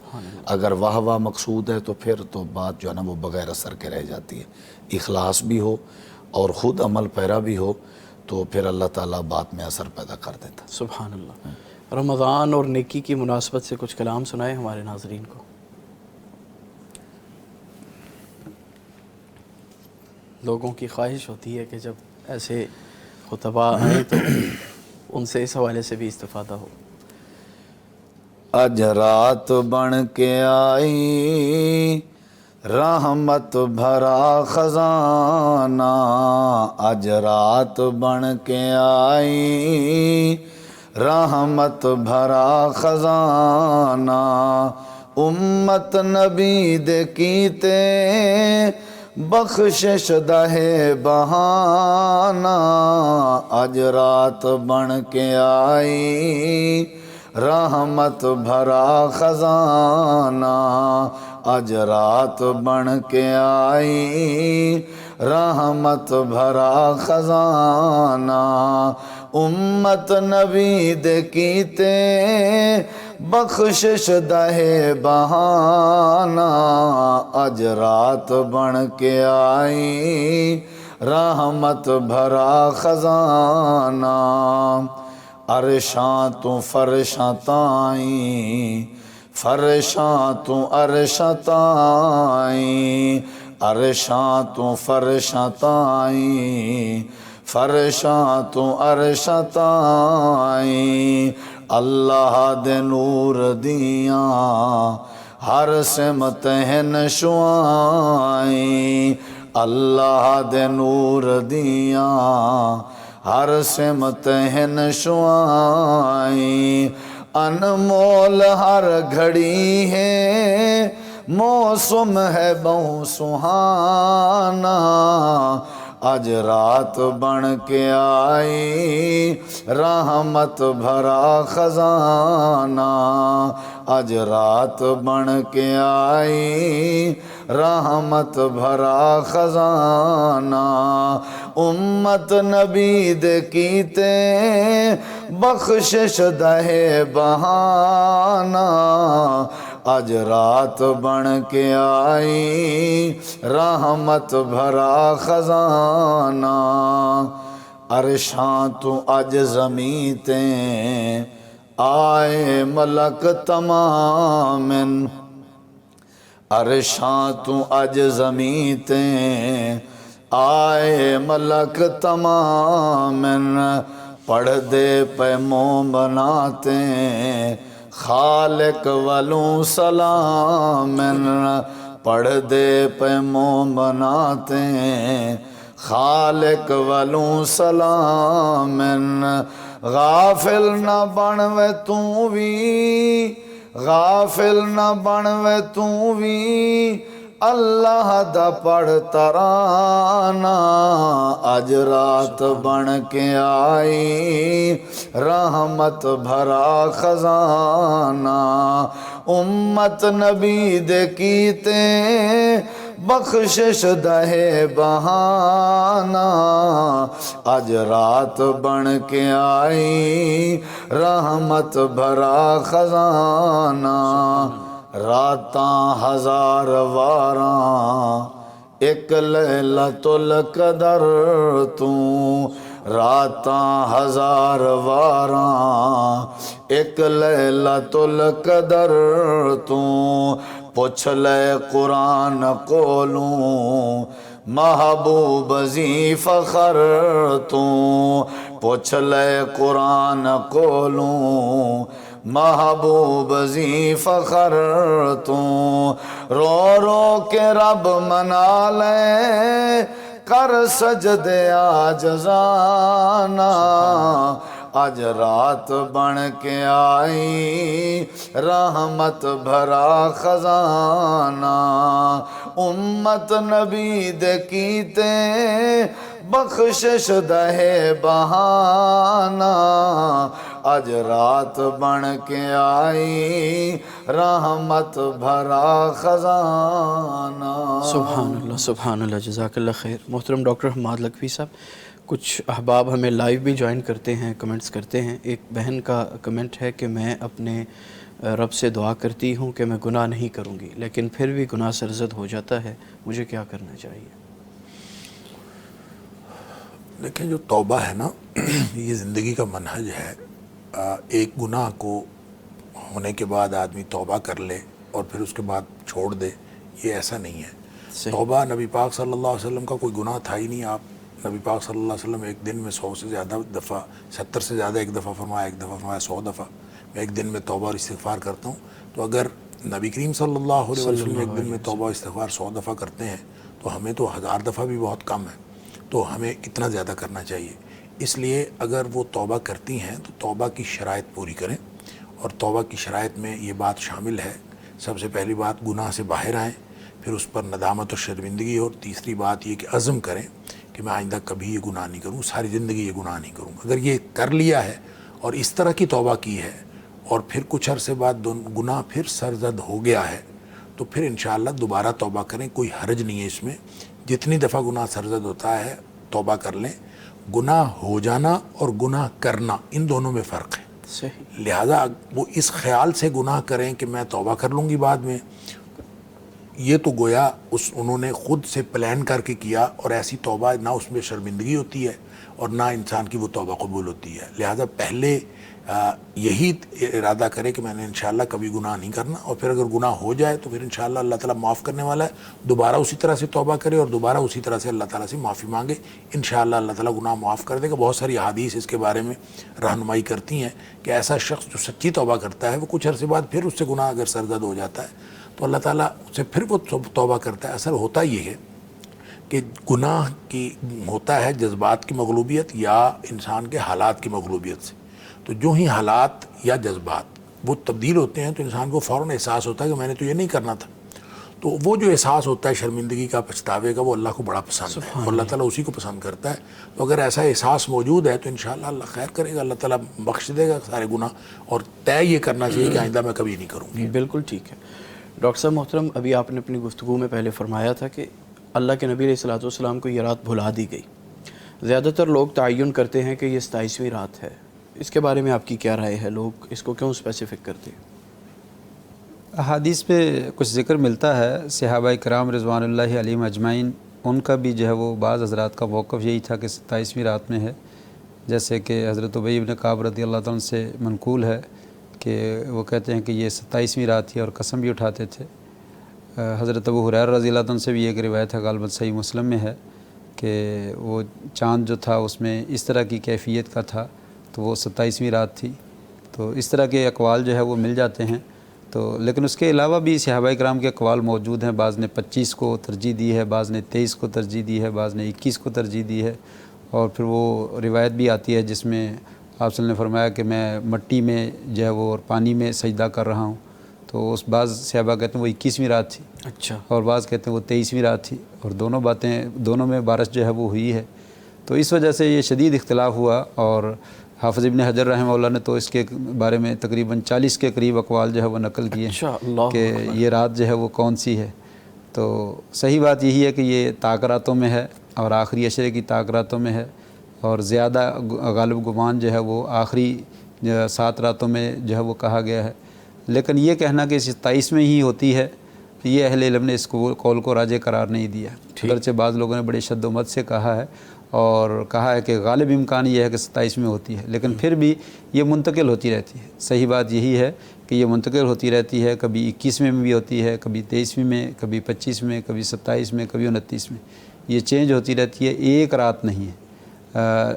اگر واہ واہ مقصود ہے تو پھر تو بات جو ہے نا وہ بغیر اثر کے رہ جاتی ہے. اخلاص بھی ہو اور خود عمل پیرا بھی ہو تو پھر اللہ تعالیٰ بات میں اثر پیدا کر دیتا. سبحان اللہ. رمضان اور نیکی کی مناسبت سے کچھ کلام سنائے ہمارے ناظرین کو. لوگوں کی خواہش ہوتی ہے کہ جب ایسے خطبہ آئیں تو ان سے اس حوالے سے بھی استفادہ ہو. اج رات بن کے آئی رحمت بھرا خزانہ، اج رات بن کے آئی رحمت بھرا خزانہ، امت نبی دے کیتے بخشش دہے بہانہ، اج رات بن کے آئی رحمت بھرا خزانہ، اج رات بن کے آئی رحمت بھرا خزانہ، امت نبی دے کیتے بخشش دہے بہانہ، اج رات بن کے آئی رحمت بھرا خزانہ، عرشاں تو فرشاں تائیں، فرشاں تو عرشاں تائیں، عرشاں تو فرشاں تائیں، فرشاں تو عرشاں تائیں، اللہ دے نور دیاں ہر سمت ہن شعائیں، اللہ دے نور دیاں ہر سمت ہن شعائیں، انمول ہر گھڑی ہے موسم ہے بہو سہانا، اج رات بن کے آئی رحمت بھرا خزانہ، اج رات بن کے آئی رحمت بھرا خزانہ، امت نبی دے کیتے بخشش دہے بہانہ، اج رات بن کے آئی رحمت بھرا خزانہ، عرشاں تو اج زمین تے آئے ملک تمامن، عرشاں تو اج زمین تے آئے ملک تمامن، پڑھ دے پہ منہ بناتے خالق ولوں سلامن، پڑھ دے پہ منہ بناتے خالق ولوں سلامن، غافل نہ بنوے تو بھی، غافل نہ بنوے تو بھی اللہ دا پڑھ ترانہ، اج رات بن کے آئی رحمت بھرا خزانہ، امت نبی دے کیتے بخشش دہے بہانہ، اج رات بن کے آئی رحمت بھرا خزانہ، راتاں ہزار واراں ایک لیلۃ القدر تو، راتاں ہزار واراں ایک لیلۃ القدر تو، پوچھ لے قرآن کولوں محبوب زی فخر تو، پوچھ لے قرآن کولوں محبوب زی فخر تو، رو رو کے رب منا لے کر سجدے عاجزانہ، اج رات بن کے آئی رحمت بھرا خزانہ، امت نبی دے کیتے بخشش دہے بہانہ، اج رات بن کے آئی رحمت بھرا خزانہ. سبحان اللہ سبحان اللہ. جزاک اللہ خیر. محترم ڈاکٹر حماد لکھوی صاحب، کچھ احباب ہمیں لائیو بھی جوائن کرتے ہیں، کمنٹس کرتے ہیں۔ ایک بہن کا کمنٹ ہے کہ میں اپنے رب سے دعا کرتی ہوں کہ میں گناہ نہیں کروں گی، لیکن پھر بھی گناہ سرزد ہو جاتا ہے، مجھے کیا کرنا چاہیے؟ دیکھیں، جو توبہ ہے نا یہ زندگی کا منہج ہے۔ ایک گناہ کو ہونے کے بعد آدمی توبہ کر لے اور پھر اس کے بعد چھوڑ دے، یہ ایسا نہیں ہے۔ صحیح۔ توبہ نبی پاک صلی اللہ علیہ وسلم کا کوئی گناہ تھا ہی نہیں۔ آپ نبی پاک صلی اللہ علیہ وسلم ایک دن میں 100 سے زیادہ دفعہ، 70 سے زیادہ ایک دفعہ فرمایا، ایک دفعہ فرمایا 100 دفعہ میں ایک دن میں توبہ اور استغفار کرتا ہوں۔ تو اگر نبی کریم صلی اللہ علیہ وسلم ایک دن میں توبہ اور استغفار 100 دفعہ کرتے ہیں تو ہمیں تو 1000 دفعہ بھی بہت کم ہے، تو ہمیں اتنا زیادہ کرنا چاہیے۔ اس لیے اگر وہ توبہ کرتی ہیں تو توبہ کی شرائط پوری کریں، اور توبہ کی شرائط میں یہ بات شامل ہے، سب سے پہلی بات گناہ سے باہر آئیں، پھر اس پر ندامت و شرمندگی، اور تیسری بات یہ کہ عزم کریں کہ میں آئندہ کبھی یہ گناہ نہیں کروں، ساری زندگی یہ گناہ نہیں کروں۔ اگر یہ کر لیا ہے اور اس طرح کی توبہ کی ہے اور پھر کچھ عرصے بعد گناہ پھر سرزد ہو گیا ہے تو پھر انشاءاللہ دوبارہ توبہ کریں، کوئی حرج نہیں ہے اس میں۔ جتنی دفعہ گناہ سرزد ہوتا ہے توبہ کر لیں۔ گناہ ہو جانا اور گناہ کرنا، ان دونوں میں فرق ہے۔ صحیح۔ لہٰذا وہ اس خیال سے گناہ کریں کہ میں توبہ کر لوں گی بعد میں، یہ تو گویا انہوں نے خود سے پلان کر کے کیا، اور ایسی توبہ نہ اس میں شرمندگی ہوتی ہے اور نہ انسان کی وہ توبہ قبول ہوتی ہے۔ لہٰذا پہلے یہی ارادہ کرے کہ میں نے انشاءاللہ کبھی گناہ نہیں کرنا، اور پھر اگر گناہ ہو جائے تو پھر انشاءاللہ اللہ تعالیٰ معاف کرنے والا ہے۔ دوبارہ اسی طرح سے توبہ کرے اور دوبارہ اسی طرح سے اللہ تعالیٰ سے معافی مانگے، انشاءاللہ اللہ تعالیٰ گناہ معاف کر دے گا۔ بہت ساری احادیث اس کے بارے میں رہنمائی کرتی ہیں کہ ایسا شخص جو سچی توبہ کرتا ہے وہ کچھ عرصے بعد پھر اس سے گناہ اگر سرزد ہو جاتا ہے تو اللہ تعالیٰ اس سے پھر وہ توبہ کرتا ہے۔ اصل ہوتا یہ ہے کہ گناہ کی ہوتا ہے جذبات کی مغلوبیت یا انسان کے حالات کی مغلوبیت سے، تو جو ہی حالات یا جذبات وہ تبدیل ہوتے ہیں تو انسان کو فوراً احساس ہوتا ہے کہ میں نے تو یہ نہیں کرنا تھا، تو وہ جو احساس ہوتا ہے شرمندگی کا، پچھتاوے کا، وہ اللہ کو بڑا پسند ہے اور اللہ تعالیٰ اسی کو پسند کرتا ہے۔ تو اگر ایسا احساس موجود ہے تو انشاءاللہ اللہ خیر کرے گا، اللہ تعالیٰ بخش دے گا سارے گناہ، اور طے یہ کرنا چاہیے کہ آئندہ میں کبھی نہیں کروں گی۔ بالکل ٹھیک ہے۔ ڈاکٹر صاحب محترم، ابھی آپ نے اپنی گفتگو میں پہلے فرمایا تھا کہ اللہ کے نبی علیہ الصلوۃ والسلام کو یہ رات بھلا دی گئی۔ زیادہ تر لوگ تعین کرتے ہیں کہ یہ 27ویں رات ہے، اس کے بارے میں آپ کی کیا رائے ہے؟ لوگ اس کو کیوں اسپیسیفک کرتے ہیں؟ احادیث پہ کچھ ذکر ملتا ہے، صحابہ کرام رضوان اللہ علیہم اجمعین، ان کا بھی جو ہے وہ بعض حضرات کا موقف یہی تھا کہ 27ویں رات میں ہے، جیسے کہ حضرت ابی بن کعب رضی اللہ تعالیٰ عنہ سے منقول ہے کہ وہ کہتے ہیں کہ یہ 27ویں رات تھی اور قسم بھی اٹھاتے تھے۔ حضرت ابو ہریرہ رضی اللہ عنہ سے بھی ایک روایت ہے، غالباً صحیح مسلم میں ہے، کہ وہ چاند جو تھا اس میں اس طرح کی کیفیت کا تھا تو وہ 27ویں رات تھی۔ تو اس طرح کے اقوال جو ہے وہ مل جاتے ہیں۔ تو لیکن اس کے علاوہ بھی صحابہ کرام کے اقوال موجود ہیں، بعض نے 25 کو ترجیح دی ہے، بعض نے 23 کو ترجیح دی ہے، بعض نے 21 کو ترجیح دی ہے، اور پھر وہ روایت بھی آتی ہے جس میں آپ صلی اللہ علیہ وسلم نے فرمایا کہ میں مٹی میں جو ہے وہ اور پانی میں سجدہ کر رہا ہوں، تو اس بعض صحابہ کہتے ہیں وہ 21ویں رات تھی، اچھا، اور بعض کہتے ہیں وہ 23ویں رات تھی، اور دونوں میں بارش جو ہے وہ ہوئی ہے۔ تو اس وجہ سے یہ شدید اختلاف ہوا، اور حافظ ابن حجر رحمہ اللہ نے تو اس کے بارے میں تقریباً 40 کے قریب اقوال جو ہے وہ نقل کیے ہیں کہ یہ رات جو ہے وہ کون سی ہے۔ تو صحیح بات یہی ہے کہ یہ طاق راتوں میں ہے اور آخری عشرے کی طاق راتوں میں ہے، اور زیادہ غالب گمان جو ہے وہ آخری 7 راتوں میں جو ہے وہ کہا گیا ہے۔ لیکن یہ کہنا کہ 27 میں ہی ہوتی ہے، یہ اہل علم نے اس قول کو راجح قرار نہیں دیا، اگرچہ بعض لوگوں نے بڑے شد و مت سے کہا ہے اور کہا ہے کہ غالب امکان یہ ہے کہ 27 میں ہوتی ہے، لیکن پھر بھی یہ منتقل ہوتی رہتی ہے۔ صحیح بات یہی ہے کہ یہ منتقل ہوتی رہتی ہے، کبھی 21ویں میں بھی ہوتی ہے، کبھی 23ویں میں، کبھی 25 میں، کبھی 27 میں، کبھی 29 میں، یہ چینج ہوتی رہتی ہے، ایک رات نہیں ہے۔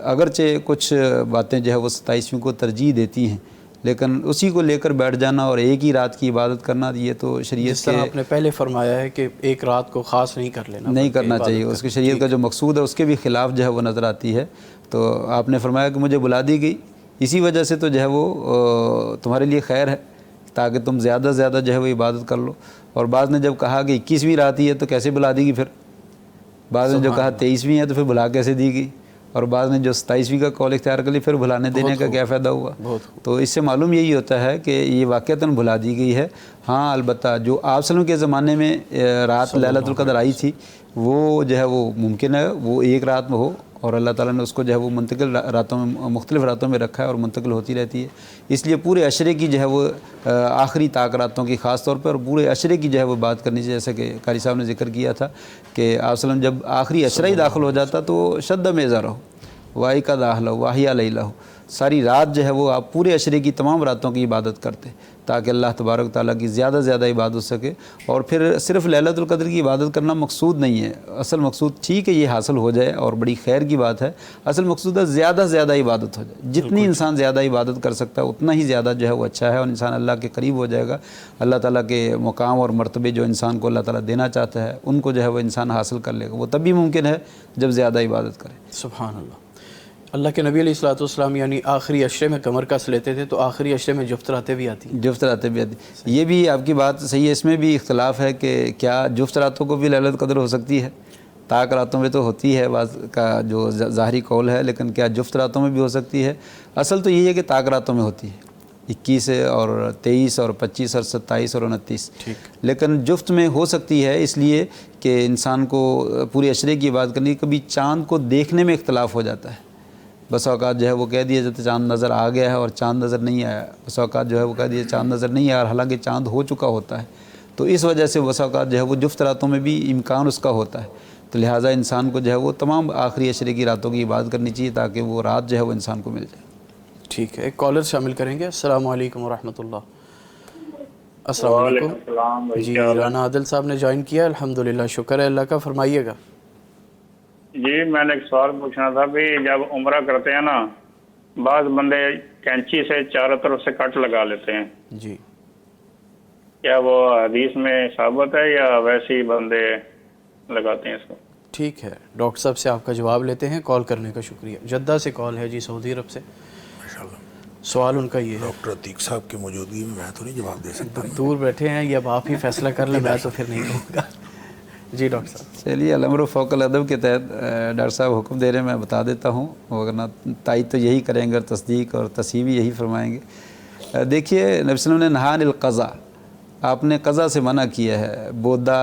اگرچہ کچھ باتیں جو ہے وہ 27ویں کو ترجیح دیتی ہیں، لیکن اسی کو لے کر بیٹھ جانا اور ایک ہی رات کی عبادت کرنا، یہ تو شریعت جس طرح آپ نے پہلے فرمایا ہے کہ ایک رات کو خاص نہیں کر لینا، نہیں کرنا چاہیے، اس کی شریعت کا جو مقصود ہے اس کے بھی خلاف جو ہے وہ نظر آتی ہے۔ تو آپ نے فرمایا کہ مجھے بلا دی گئی، اسی وجہ سے تو جو ہے وہ تمہارے لیے خیر ہے تاکہ تم زیادہ سے زیادہ جو ہے وہ عبادت کر لو۔ اور بعض نے جب کہا کہ 21ویں رات ہی ہے تو کیسے بلا دی گئی پھر، بعض نے جو کہا 23ویں ہے تو پھر بلا کیسے دی گئی، اور بعض نے جو 27ویں کا قول اختیار کر لی، پھر بلانے دینے کا کیا فائدہ ہوا۔ تو اس سے معلوم یہی ہوتا ہے کہ یہ واقعتاً بلا دی گئی ہے۔ ہاں البتہ جو آپ صلی اللہ علیہ وسلم کے زمانے میں رات لیلۃ القدر آئی تھی، وہ جو ہے وہ ممکن ہے وہ ایک رات میں ہو اور اللہ تعالیٰ نے اس کو جو ہے وہ منتقل راتوں میں مختلف راتوں میں رکھا ہے اور منتقل ہوتی رہتی ہے. اس لیے پورے عشرے کی جو ہے وہ آخری طاق راتوں کی خاص طور پر اور پورے عشرے کی جو ہے وہ بات کرنی چاہیے. جیسا کہ قاری صاحب نے ذکر کیا تھا کہ آپ وسلم جب آخری عشرہ ہی داخل ہو جاتا تو شد میزہ رہو وائی کا داخلہ واہیا لیلہ ہو، ساری رات جو ہے وہ آپ پورے عشرے کی تمام راتوں کی عبادت کرتے تاکہ اللہ تبارک تعالیٰ کی زیادہ سے زیادہ عبادت ہو سکے. اور پھر صرف لیلۃ القدر کی عبادت کرنا مقصود نہیں ہے. اصل مقصود ٹھیک ہے یہ حاصل ہو جائے اور بڑی خیر کی بات ہے، اصل مقصود ہے زیادہ سے زیادہ عبادت ہو جائے. جتنی انسان زیادہ عبادت کر سکتا ہے اتنا ہی زیادہ جو ہے وہ اچھا ہے اور انسان اللہ کے قریب ہو جائے گا. اللہ تعالیٰ کے مقام اور مرتبے جو انسان کو اللہ تعالیٰ دینا چاہتا ہے ان کو جو ہے وہ انسان حاصل کر لے گا. وہ تبھی ممکن ہے جب زیادہ عبادت کرے. سبحان اللہ. اللہ کے نبی علیہ الصلوۃ والسلام یعنی آخری عشرے میں کمر کس لیتے تھے تو آخری عشرے میں جفت راتیں بھی آتی ہیں. جفت راتیں بھی آتی. یہ بھی آپ کی بات صحیح ہے، اس میں بھی اختلاف ہے کہ کیا جفت راتوں کو بھی لیلۃ القدر ہو سکتی ہے؟ طاق راتوں میں تو ہوتی ہے بعض کا جو ظاہری قول ہے، لیکن کیا جفت راتوں میں بھی ہو سکتی ہے؟ اصل تو یہی ہے کہ طاق راتوں میں ہوتی ہے، 21 اور 23 اور 25 اور 27 اور 29. لیکن جفت میں ہو سکتی ہے اس لیے کہ انسان کو پورے عشرے کی بات کرنی. کبھی چاند کو دیکھنے میں اختلاف ہو جاتا ہے. بس اوقات جو ہے وہ کہہ دیا جاتا ہے چاند نظر آ گیا ہے اور چاند نظر نہیں آیا. بس اوقات جو ہے وہ کہہ دیا چاند نظر نہیں آیا اور حالانکہ چاند ہو چکا ہوتا ہے. تو اس وجہ سے بس اوقات جو ہے وہ جفت راتوں میں بھی امکان اس کا ہوتا ہے. تو لہٰذا انسان کو جو ہے وہ تمام آخری عشرے کی راتوں کی عبادت کرنی چاہیے تاکہ وہ رات جو ہے وہ انسان کو مل جائے. ٹھیک ہے، ایک کالر شامل کریں گے. السلام علیکم ورحمۃ اللہ. السلام علیکم. جی رانا عادل صاحب نے جوائن کیا. الحمدللہ، شکر ہے اللہ کا. فرمائیے گا. جی میں نے ایک سوال پوچھنا تھا بھی جب عمرہ کرتے ہیں نا بعض بندے کینچی سے چاروں طرف سے کٹ لگا لیتے ہیں، جی کیا وہ حدیث میں ثابت ہے یا ویسے ہی بندے لگاتے ہیں اس کو؟ ٹھیک ہے، ڈاکٹر صاحب سے آپ کا جواب لیتے ہیں. کال کرنے کا شکریہ. جدہ سے کال ہے جی، سعودی عرب سے. سوال ان کا یہ ہے. ڈاکٹر عتیق صاحب کی موجودگی میں میں تو نہیں جواب دے سکتا. دور بیٹھے ہیں، یہ اب آپ ہی فیصلہ کر لیں، میں تو پھر نہیں کہوں گا. جی ڈاکٹر صاحب. چلیے الامر فوق الادب کے تحت ڈاکٹر صاحب حکم دے رہے ہیں، میں بتا دیتا ہوں، ورنہ تائید تو یہی کریں گے اور تصدیق اور تصحیح بھی یہی فرمائیں گے. دیکھیے نبی صلی اللہ علیہ وسلم نے نہان القضا، آپ نے قضا سے منع کیا ہے، بودا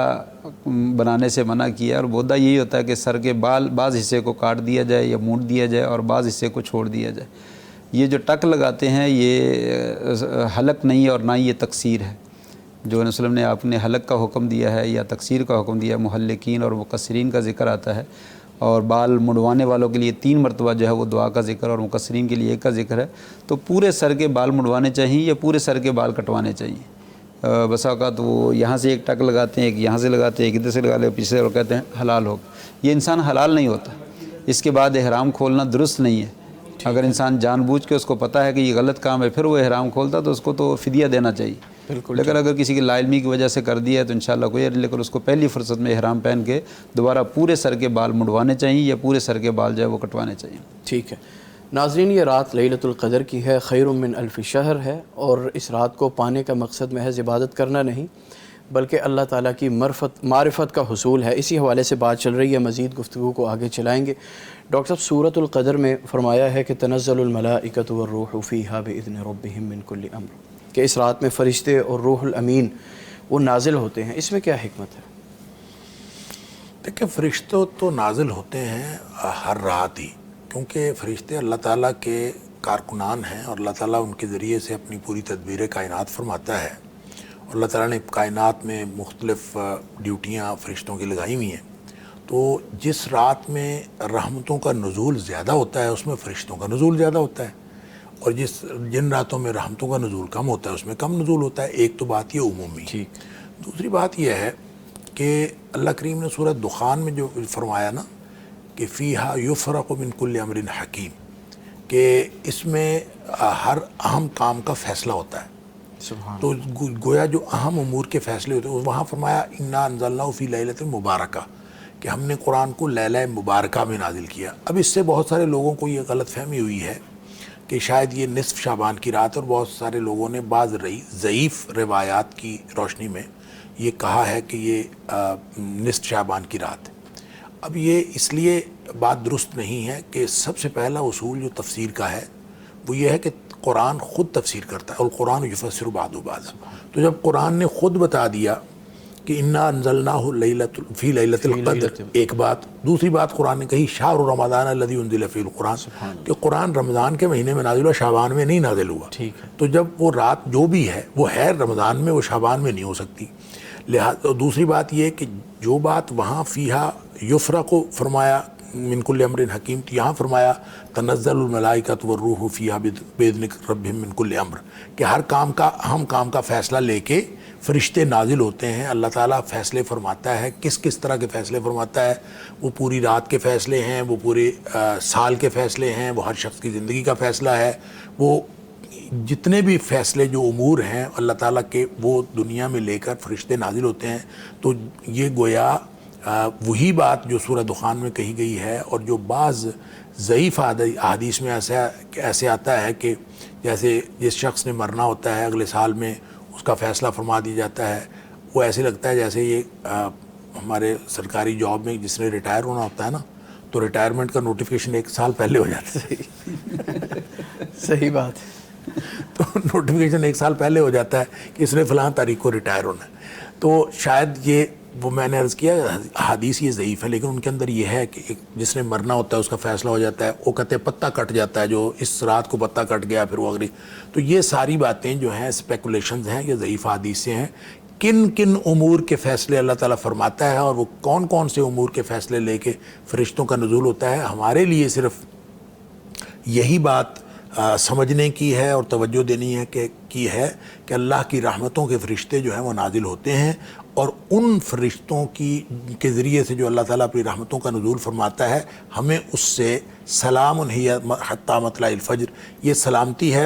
بنانے سے منع کیا ہے. اور بودا یہی ہوتا ہے کہ سر کے بال بعض حصے کو کاٹ دیا جائے یا مونڈ دیا جائے اور بعض حصے کو چھوڑ دیا جائے. یہ جو ٹک لگاتے ہیں یہ حلق نہیں اور نہ یہ تقصیر ہے. جو نبی صلی اللہ علیہ وسلم نے آپ نے حلق کا حکم دیا ہے یا تقصیر کا حکم دیا ہے. محلقین اور مقصرین کا ذکر آتا ہے اور بال منڈوانے والوں کے لیے 3 مرتبہ جو ہے وہ دعا کا ذکر اور مقصرین کے لیے 1 کا ذکر ہے. تو پورے سر کے بال منڈوانے چاہیے یا پورے سر کے بال کٹوانے چاہیے. بسا اوقات وہ یہاں سے ایک ٹک لگاتے ہیں، ایک یہاں سے لگاتے ہیں، ایک ادھر سے لگا لے پیچھے اور کہتے ہیں حلال ہو. یہ انسان حلال نہیں ہوتا. اس کے بعد احرام کھولنا درست نہیں ہے. اگر انسان جان بوجھ کے اس کو پتہ ہے کہ یہ غلط کام ہے پھر وہ احرام کھولتا تو اس کو تو فدیہ دینا چاہیے. لیکن اگر کسی کی لا علمی کی وجہ سے کر دیا ہے تو انشاءاللہ کوئی، لیکن اس کو پہلی فرصت میں احرام پہن کے دوبارہ پورے سر کے بال منڈوانے چاہیے یا پورے سر کے بال جو ہے وہ کٹوانے چاہیے. ٹھیک ہے ناظرین، یہ رات لیلۃ القدر کی ہے، خیر من الف شہر ہے. اور اس رات کو پانے کا مقصد محض عبادت کرنا نہیں بلکہ اللہ تعالیٰ کی معرفت کا حصول ہے. اسی حوالے سے بات چل رہی ہے، مزید گفتگو کو آگے چلائیں گے. ڈاکٹر صاحب سورۃ القدر میں فرمایا ہے کہ تنزل الملائکۃ والروح فیہا باذن ربہم من کل امر، کہ اس رات میں فرشتے اور روح الامین وہ نازل ہوتے ہیں. اس میں کیا حکمت ہے؟ دیکھیں فرشتے تو نازل ہوتے ہیں ہر رات ہی، کیونکہ فرشتے اللہ تعالیٰ کے کارکنان ہیں اور اللہ تعالیٰ ان کے ذریعے سے اپنی پوری تدبیر کائنات فرماتا ہے. اور اللہ تعالیٰ نے کائنات میں مختلف ڈیوٹیاں فرشتوں کی لگائی ہوئی ہیں. تو جس رات میں رحمتوں کا نزول زیادہ ہوتا ہے اس میں فرشتوں کا نزول زیادہ ہوتا ہے، اور جن راتوں میں رحمتوں کا نزول کم ہوتا ہے اس میں کم نزول ہوتا ہے. ایک تو بات یہ عمومی. دوسری بات یہ ہے کہ اللہ کریم نے سورۃ دخان میں جو فرمایا نا کہ فیہا یفرق من کل امر حکیم، کہ اس میں ہر اہم کام کا فیصلہ ہوتا ہے. تو گویا جو اہم امور کے فیصلے ہوتے ہیں وہاں فرمایا انا انزلناہ فی لیلۃ مبارکہ، کہ ہم نے قرآن کو لیلہ مبارکہ میں نازل کیا. اب اس سے بہت سارے لوگوں کو یہ غلط فہمی ہوئی ہے کہ شاید یہ نصف شعبان کی رات، اور بہت سارے لوگوں نے بعض ضعیف روایات کی روشنی میں یہ کہا ہے کہ یہ نصف شعبان کی رات ہے. اب یہ اس لیے بات درست نہیں ہے کہ سب سے پہلا اصول جو تفسیر کا ہے وہ یہ ہے کہ قرآن خود تفسیر کرتا ہے، اور قرآن یفسر بعضہ بعضا. تو جب قرآن نے خود بتا دیا کہ انا انزلناہ فی لیلۃ القدر، ایک بات. دوسری بات قرآن نے کہی شہر رمضان الذی انزل فیہ القرآن، کہ قرآن رمضان کے مہینے میں نازل ہوا، شعبان میں نہیں نازل ہوا. تو جب وہ رات جو بھی ہے وہ ہے رمضان میں، وہ شعبان میں نہیں ہو سکتی. لہٰذا دوسری بات یہ کہ جو بات وہاں فیہا یفرق فرمایا من کل امر حکیم، تو یہاں فرمایا تنزل الملائکۃ والروح فیہا باذن ربہم من کل امر، کہ ہر کام کا، اہم کام کا فیصلہ لے کے فرشتے نازل ہوتے ہیں. اللہ تعالیٰ فیصلے فرماتا ہے. کس کس طرح کے فیصلے فرماتا ہے؟ وہ پوری رات کے فیصلے ہیں، وہ پورے سال کے فیصلے ہیں، وہ ہر شخص کی زندگی کا فیصلہ ہے. وہ جتنے بھی فیصلے جو امور ہیں اللہ تعالیٰ کے، وہ دنیا میں لے کر فرشتے نازل ہوتے ہیں. تو یہ گویا وہی بات جو سورہ دخان میں کہی گئی ہے، اور جو بعض ضعیف احادیث میں ایسے آتا ہے کہ جیسے جس شخص نے مرنا ہوتا ہے اگلے سال میں اس کا فیصلہ فرما دیا جاتا ہے. وہ ایسے لگتا ہے جیسے یہ ہمارے سرکاری جاب میں جس نے ریٹائر ہونا ہوتا ہے نا، تو ریٹائرمنٹ کا نوٹیفیکیشن 1 سال پہلے ہو جاتا ہے. صحیح بات. تو نوٹیفیکیشن 1 سال پہلے ہو جاتا ہے کہ اس نے فلاں تاریخ کو ریٹائر ہونا ہے. تو شاید یہ وہ میں نے عرض کیا حدیث یہ ضعیف ہے، لیکن ان کے اندر یہ ہے کہ جس نے مرنا ہوتا ہے اس کا فیصلہ ہو جاتا ہے. وہ کہتے ہیں پتہ کٹ جاتا ہے، جو اس رات کو پتہ کٹ گیا پھر وہ اگلی. تو یہ ساری باتیں جو ہیں اسپیکولیشنز ہیں، یہ ضعیف حدیث سے ہیں. کن کن امور کے فیصلے اللہ تعالیٰ فرماتا ہے اور وہ کون کون سے امور کے فیصلے لے کے فرشتوں کا نزول ہوتا ہے، ہمارے لیے صرف یہی بات سمجھنے کی ہے اور توجہ دینی ہے کہ اللہ کی رحمتوں کے فرشتے جو ہیں وہ نازل ہوتے ہیں، اور ان فرشتوں کے ذریعے سے جو اللہ تعالیٰ اپنی رحمتوں کا نزول فرماتا ہے، ہمیں اس سے سلام ہی حتی مطلع الفجر، یہ سلامتی ہے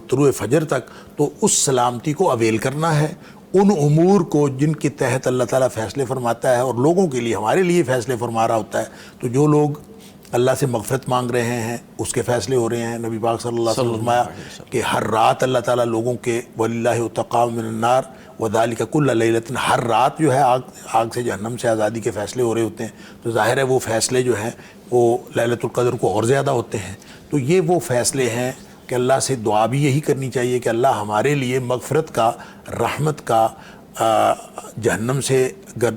طلوع فجر تک. تو اس سلامتی کو اویل کرنا ہے، ان امور کو جن کے تحت اللہ تعالیٰ فیصلے فرماتا ہے اور لوگوں کے لیے، ہمارے لیے فیصلے فرما رہا ہوتا ہے. تو جو لوگ اللہ سے مغفرت مانگ رہے ہیں اس کے فیصلے ہو رہے ہیں. نبی پاک صلی اللہ علیہ وسلم فرمایا کہ ہر رات اللہ تعالیٰ لوگوں کے وَلِلَّهِ اتقاء من النار وَذَلِكَ كُلَّ لَيْلَةٍ، ہر رات جو ہے آگ سے جہنم سے آزادی کے فیصلے ہو رہے ہوتے ہیں. تو ظاہر ہے وہ فیصلے جو ہیں وہ لیلۃ القدر کو اور زیادہ ہوتے ہیں. تو یہ وہ فیصلے ہیں کہ اللہ سے دعا بھی یہی کرنی چاہیے کہ اللہ ہمارے لیے مغفرت کا، رحمت کا، جہنم سے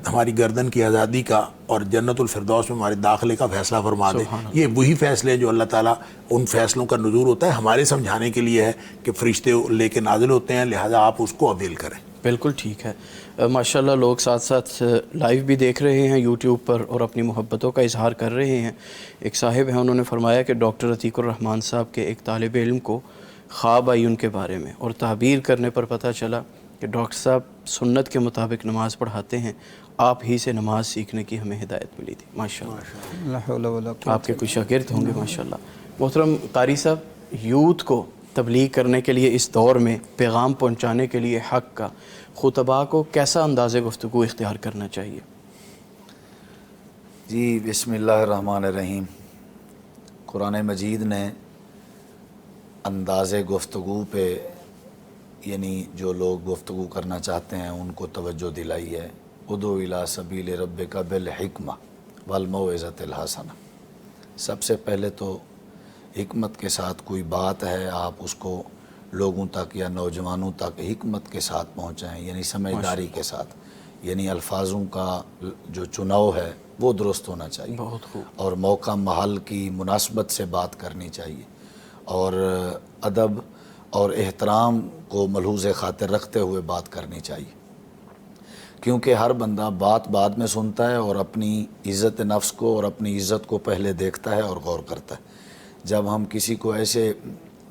ہماری گردن کی آزادی کا اور جنت الفردوس میں ہمارے داخلے کا فیصلہ فرما دے. یہ وہی فیصلے جو اللہ تعالیٰ ان فیصلوں کا نزول ہوتا ہے ہمارے سمجھانے کے لیے ہے کہ فرشتے لے کے نازل ہوتے ہیں، لہذا آپ اس کو اویل کریں. بالکل ٹھیک ہے. ماشاءاللہ لوگ ساتھ ساتھ لائیو بھی دیکھ رہے ہیں یوٹیوب پر اور اپنی محبتوں کا اظہار کر رہے ہیں. ایک صاحب ہیں، انہوں نے فرمایا کہ ڈاکٹر عتیق الرحمان صاحب کے ایک طالب علم کو خواب آئی ان کے بارے میں، اور تعبیر کرنے پر پتہ چلا کہ ڈاکٹر صاحب سنت کے مطابق نماز پڑھاتے ہیں، آپ ہی سے نماز سیکھنے کی ہمیں ہدایت ملی تھی. ماشاءاللہ آپ کے کچھ شاگرد ہوں گے ماشاءاللہ. محترم قاری صاحب، یوتھ کو تبلیغ کرنے کے لیے اس دور میں پیغام پہنچانے کے لیے حق کا خطباء کو کیسا انداز گفتگو اختیار کرنا چاہیے؟ جی بسم اللہ الرحمن الرحیم. قرآن مجید نے انداز گفتگو پہ، یعنی جو لوگ گفتگو کرنا چاہتے ہیں ان کو توجہ دلائی ہے. ادعو الی سبیل ربک بالحکمہ والموعظۃ الحسنہ. سب سے پہلے تو حکمت کے ساتھ کوئی بات ہے، آپ اس کو لوگوں تک یا نوجوانوں تک حکمت کے ساتھ پہنچائیں، یعنی سمجھداری کے ساتھ. یعنی الفاظوں کا جو چناؤ ہے وہ درست ہونا چاہیے، بہت خوب. اور موقع محل کی مناسبت سے بات کرنی چاہیے، اور ادب اور احترام کو ملحوظ خاطر رکھتے ہوئے بات کرنی چاہیے. کیونکہ ہر بندہ بات بعد میں سنتا ہے اور اپنی عزت نفس کو اور اپنی عزت کو پہلے دیکھتا ہے اور غور کرتا ہے. جب ہم کسی کو ایسے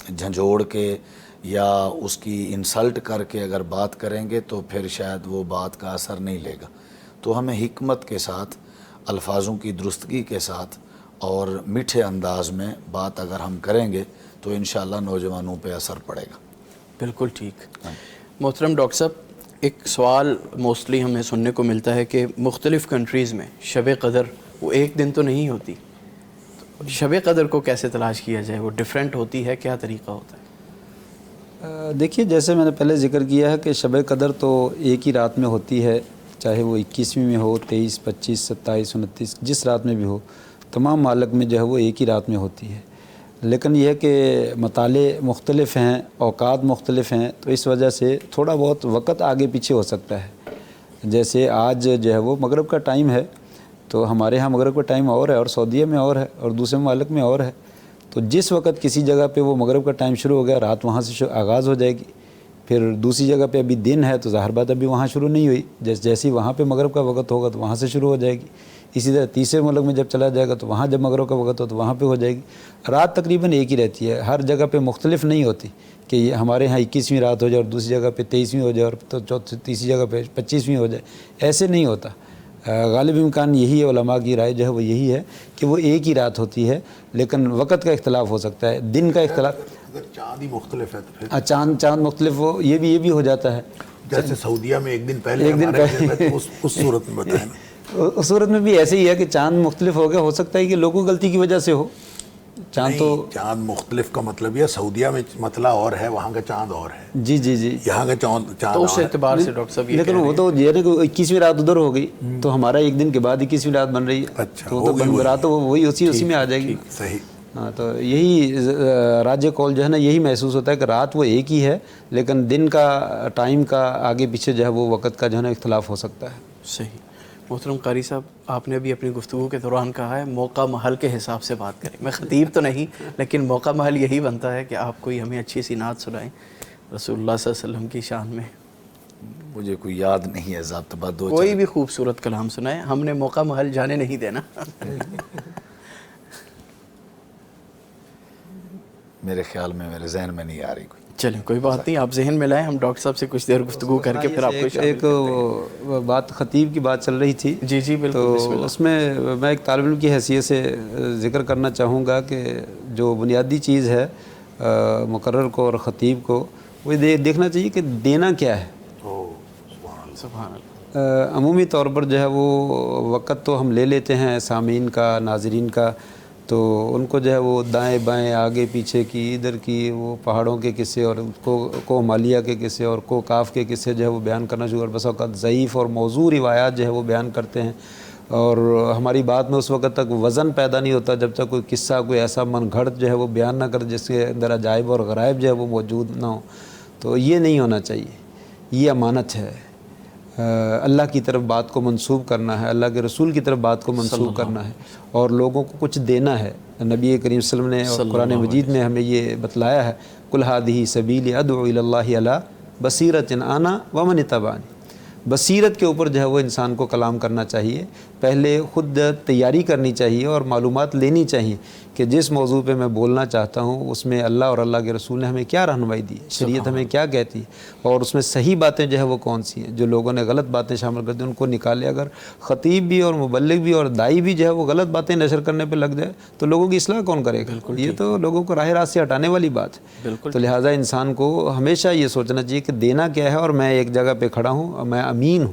جھنجھوڑ کے یا اس کی انسلٹ کر کے اگر بات کریں گے تو پھر شاید وہ بات کا اثر نہیں لے گا. تو ہمیں حکمت کے ساتھ، الفاظوں کی درستگی کے ساتھ اور میٹھے انداز میں بات اگر ہم کریں گے تو انشاءاللہ نوجوانوں پہ اثر پڑے گا. بالکل ٹھیک. محترم ڈاکٹر صاحب، ایک سوال موسٹلی ہمیں سننے کو ملتا ہے کہ مختلف کنٹریز میں شب قدر وہ ایک دن تو نہیں ہوتی، شب قدر کو کیسے تلاش کیا جائے؟ وہ ڈیفرنٹ ہوتی ہے، کیا طریقہ ہوتا ہے؟ دیکھیے، جیسے میں نے پہلے ذکر کیا ہے کہ شب قدر تو ایک ہی رات میں ہوتی ہے، چاہے وہ 21ویں میں ہو، 23، 25، 27، 29، جس رات میں بھی ہو، تمام مالک میں جو ہے وہ ایک ہی رات میں ہوتی ہے. لیکن یہ ہے کہ مطالعے مختلف ہیں، اوقات مختلف ہیں، تو اس وجہ سے تھوڑا بہت وقت آگے پیچھے ہو سکتا ہے. جیسے آج جو ہے وہ مغرب کا ٹائم ہے، تو ہمارے ہاں مغرب کا ٹائم اور ہے، اور سعودیہ میں اور ہے، اور دوسرے ممالک میں اور ہے. تو جس وقت کسی جگہ پہ وہ مغرب کا ٹائم شروع ہو گیا، رات وہاں سے آغاز ہو جائے گی. پھر دوسری جگہ پہ ابھی دن ہے تو ظاہر بات ابھی وہاں شروع نہیں ہوئی، جیسے ہی وہاں پہ مغرب کا وقت ہوگا تو وہاں سے شروع ہو جائے گی. اسی طرح تیسرے ملک میں جب چلا جائے گا تو وہاں جب مغرب کا وقت ہو تو وہاں پہ ہو جائے گی. رات تقریباً ایک ہی رہتی ہے، ہر جگہ پہ مختلف نہیں ہوتی کہ یہ ہمارے ہاں 21ویں رات ہو جائے اور دوسری جگہ پہ 23ویں ہو جائے اور تو تیسری جگہ پہ 25ویں ہو جائے. ایسے نہیں ہوتا. غالب امکان یہی ہے، علماء کی رائے جو ہے وہ یہی ہے کہ وہ ایک ہی رات ہوتی ہے، لیکن وقت کا اختلاف ہو سکتا ہے، دن کا اختلاف. اگر چاند ہی مختلف ہے تو پھر چاند مختلف ہو، یہ بھی ہو جاتا ہے. جیسے سعودیہ میں ایک دن پہلے ہمارے اس صورت میں بتائیں نا. اس صورت میں بھی ایسے ہی ہے کہ چاند مختلف ہو گیا، ہو سکتا ہے کہ لوگوں کی غلطی کی وجہ سے ہو. چاند تو چاند مختلف کا مطلب یہ سعودیہ میں مسئلہ اور ہے، وہاں کا چاند اور ہے. جی یہاں کا چاند تو اس اعتبار سے ڈاکٹر صاحب لیکن وہ تو یہ ہے کہ 21ویں رات ادھر ہو گئی تو ہمارا ایک دن کے بعد 21ویں رات بن رہی ہے. اچھا، تو رات تو وہی اسی میں آ جائے گی. صحیح. ہاں، تو یہی راجہ قول جو ہے نا، یہی محسوس ہوتا ہے کہ رات وہ ایک ہی ہے، لیکن دن کا ٹائم کا آگے پیچھے جو ہے وہ وقت کا جو ہے نا اختلاف ہو سکتا ہے. صحیح. محترم قاری صاحب، آپ نے بھی اپنی گفتگو کے دوران کہا ہے موقع محل کے حساب سے بات کریں. میں خطیب تو نہیں، لیکن موقع محل یہی بنتا ہے کہ آپ کوئی ہمیں اچھی سی نعت سنائیں رسول اللہ صلی اللہ علیہ وسلم کی شان میں. مجھے کوئی یاد نہیں ہے ضابطہ دو کوئی بھی خوبصورت کلام سنائیں، ہم نے موقع محل جانے نہیں دینا. میرے خیال میں میرے ذہن میں نہیں آ رہی کوئی. چلیں کوئی بات نہیں، آپ ذہن میں لائیں، ہم ڈاکٹر صاحب سے کچھ دیر گفتگو کر کے پھر آپ کو ایک بات خطیب کی بات چل رہی تھی. جی بالکل. تو اس میں میں ایک طالب علم کی حیثیت سے ذکر کرنا چاہوں گا کہ جو بنیادی چیز ہے مقرر کو اور خطیب کو وہ دیکھنا چاہیے کہ دینا کیا ہے. سبحان اللہ. عمومی طور پر جو ہے وہ وقت تو ہم لے لیتے ہیں سامعین کا، ناظرین کا، تو ان کو جو ہے وہ دائیں بائیں آگے پیچھے کی ادھر کی وہ پہاڑوں کے قصے اور کو مالیہ کے قصے اور کو کاف کے قصے جو ہے وہ بیان کرنا شروع، اور بس اوقات ضعیف اور موضوع روایات جو ہے وہ بیان کرتے ہیں. اور ہماری بات میں اس وقت تک وزن پیدا نہیں ہوتا جب تک کوئی قصہ، کوئی ایسا من گھڑت جو ہے وہ بیان نہ کر جس کے اندر عجائب اور غرائب جو ہے وہ موجود نہ ہو. تو یہ نہیں ہونا چاہیے. یہ امانت ہے. اللہ کی طرف بات کو منسوب کرنا ہے، اللہ کے رسول کی طرف بات کو منسوب کرنا ہے، اور لوگوں کو کچھ دینا ہے. نبی کریم صلی اللہ علیہ وسلم نے اور قرآن مجید میں ہمیں یہ بتلایا ہے، قل ھذہ سبیلی ادعو الی اللہ علی بصیرۃ انا ومن اتبعنی. بصیرت کے اوپر جو ہے وہ انسان کو کلام کرنا چاہیے. پہلے خود تیاری کرنی چاہیے اور معلومات لینی چاہیے کہ جس موضوع پہ میں بولنا چاہتا ہوں اس میں اللہ اور اللہ کے رسول نے ہمیں کیا رہنمائی دی ہے، شریعت ہمیں کیا کہتی ہے، اور اس میں صحیح باتیں جو ہے وہ کون سی ہیں. جو لوگوں نے غلط باتیں شامل کر دی ان کو نکالے. اگر خطیب بھی اور مبلغ بھی اور دائی بھی جو ہے وہ غلط باتیں نشر کرنے پہ لگ جائے تو لوگوں کی اصلاح کون کرے گا؟ یہ تو لوگوں کو راہ راست سے ہٹانے والی بات ہے. تو لہٰذا انسان کو ہمیشہ یہ سوچنا چاہیے کہ دینا کیا ہے، اور میں ایک جگہ پہ کھڑا ہوں اور میں امین ہوں.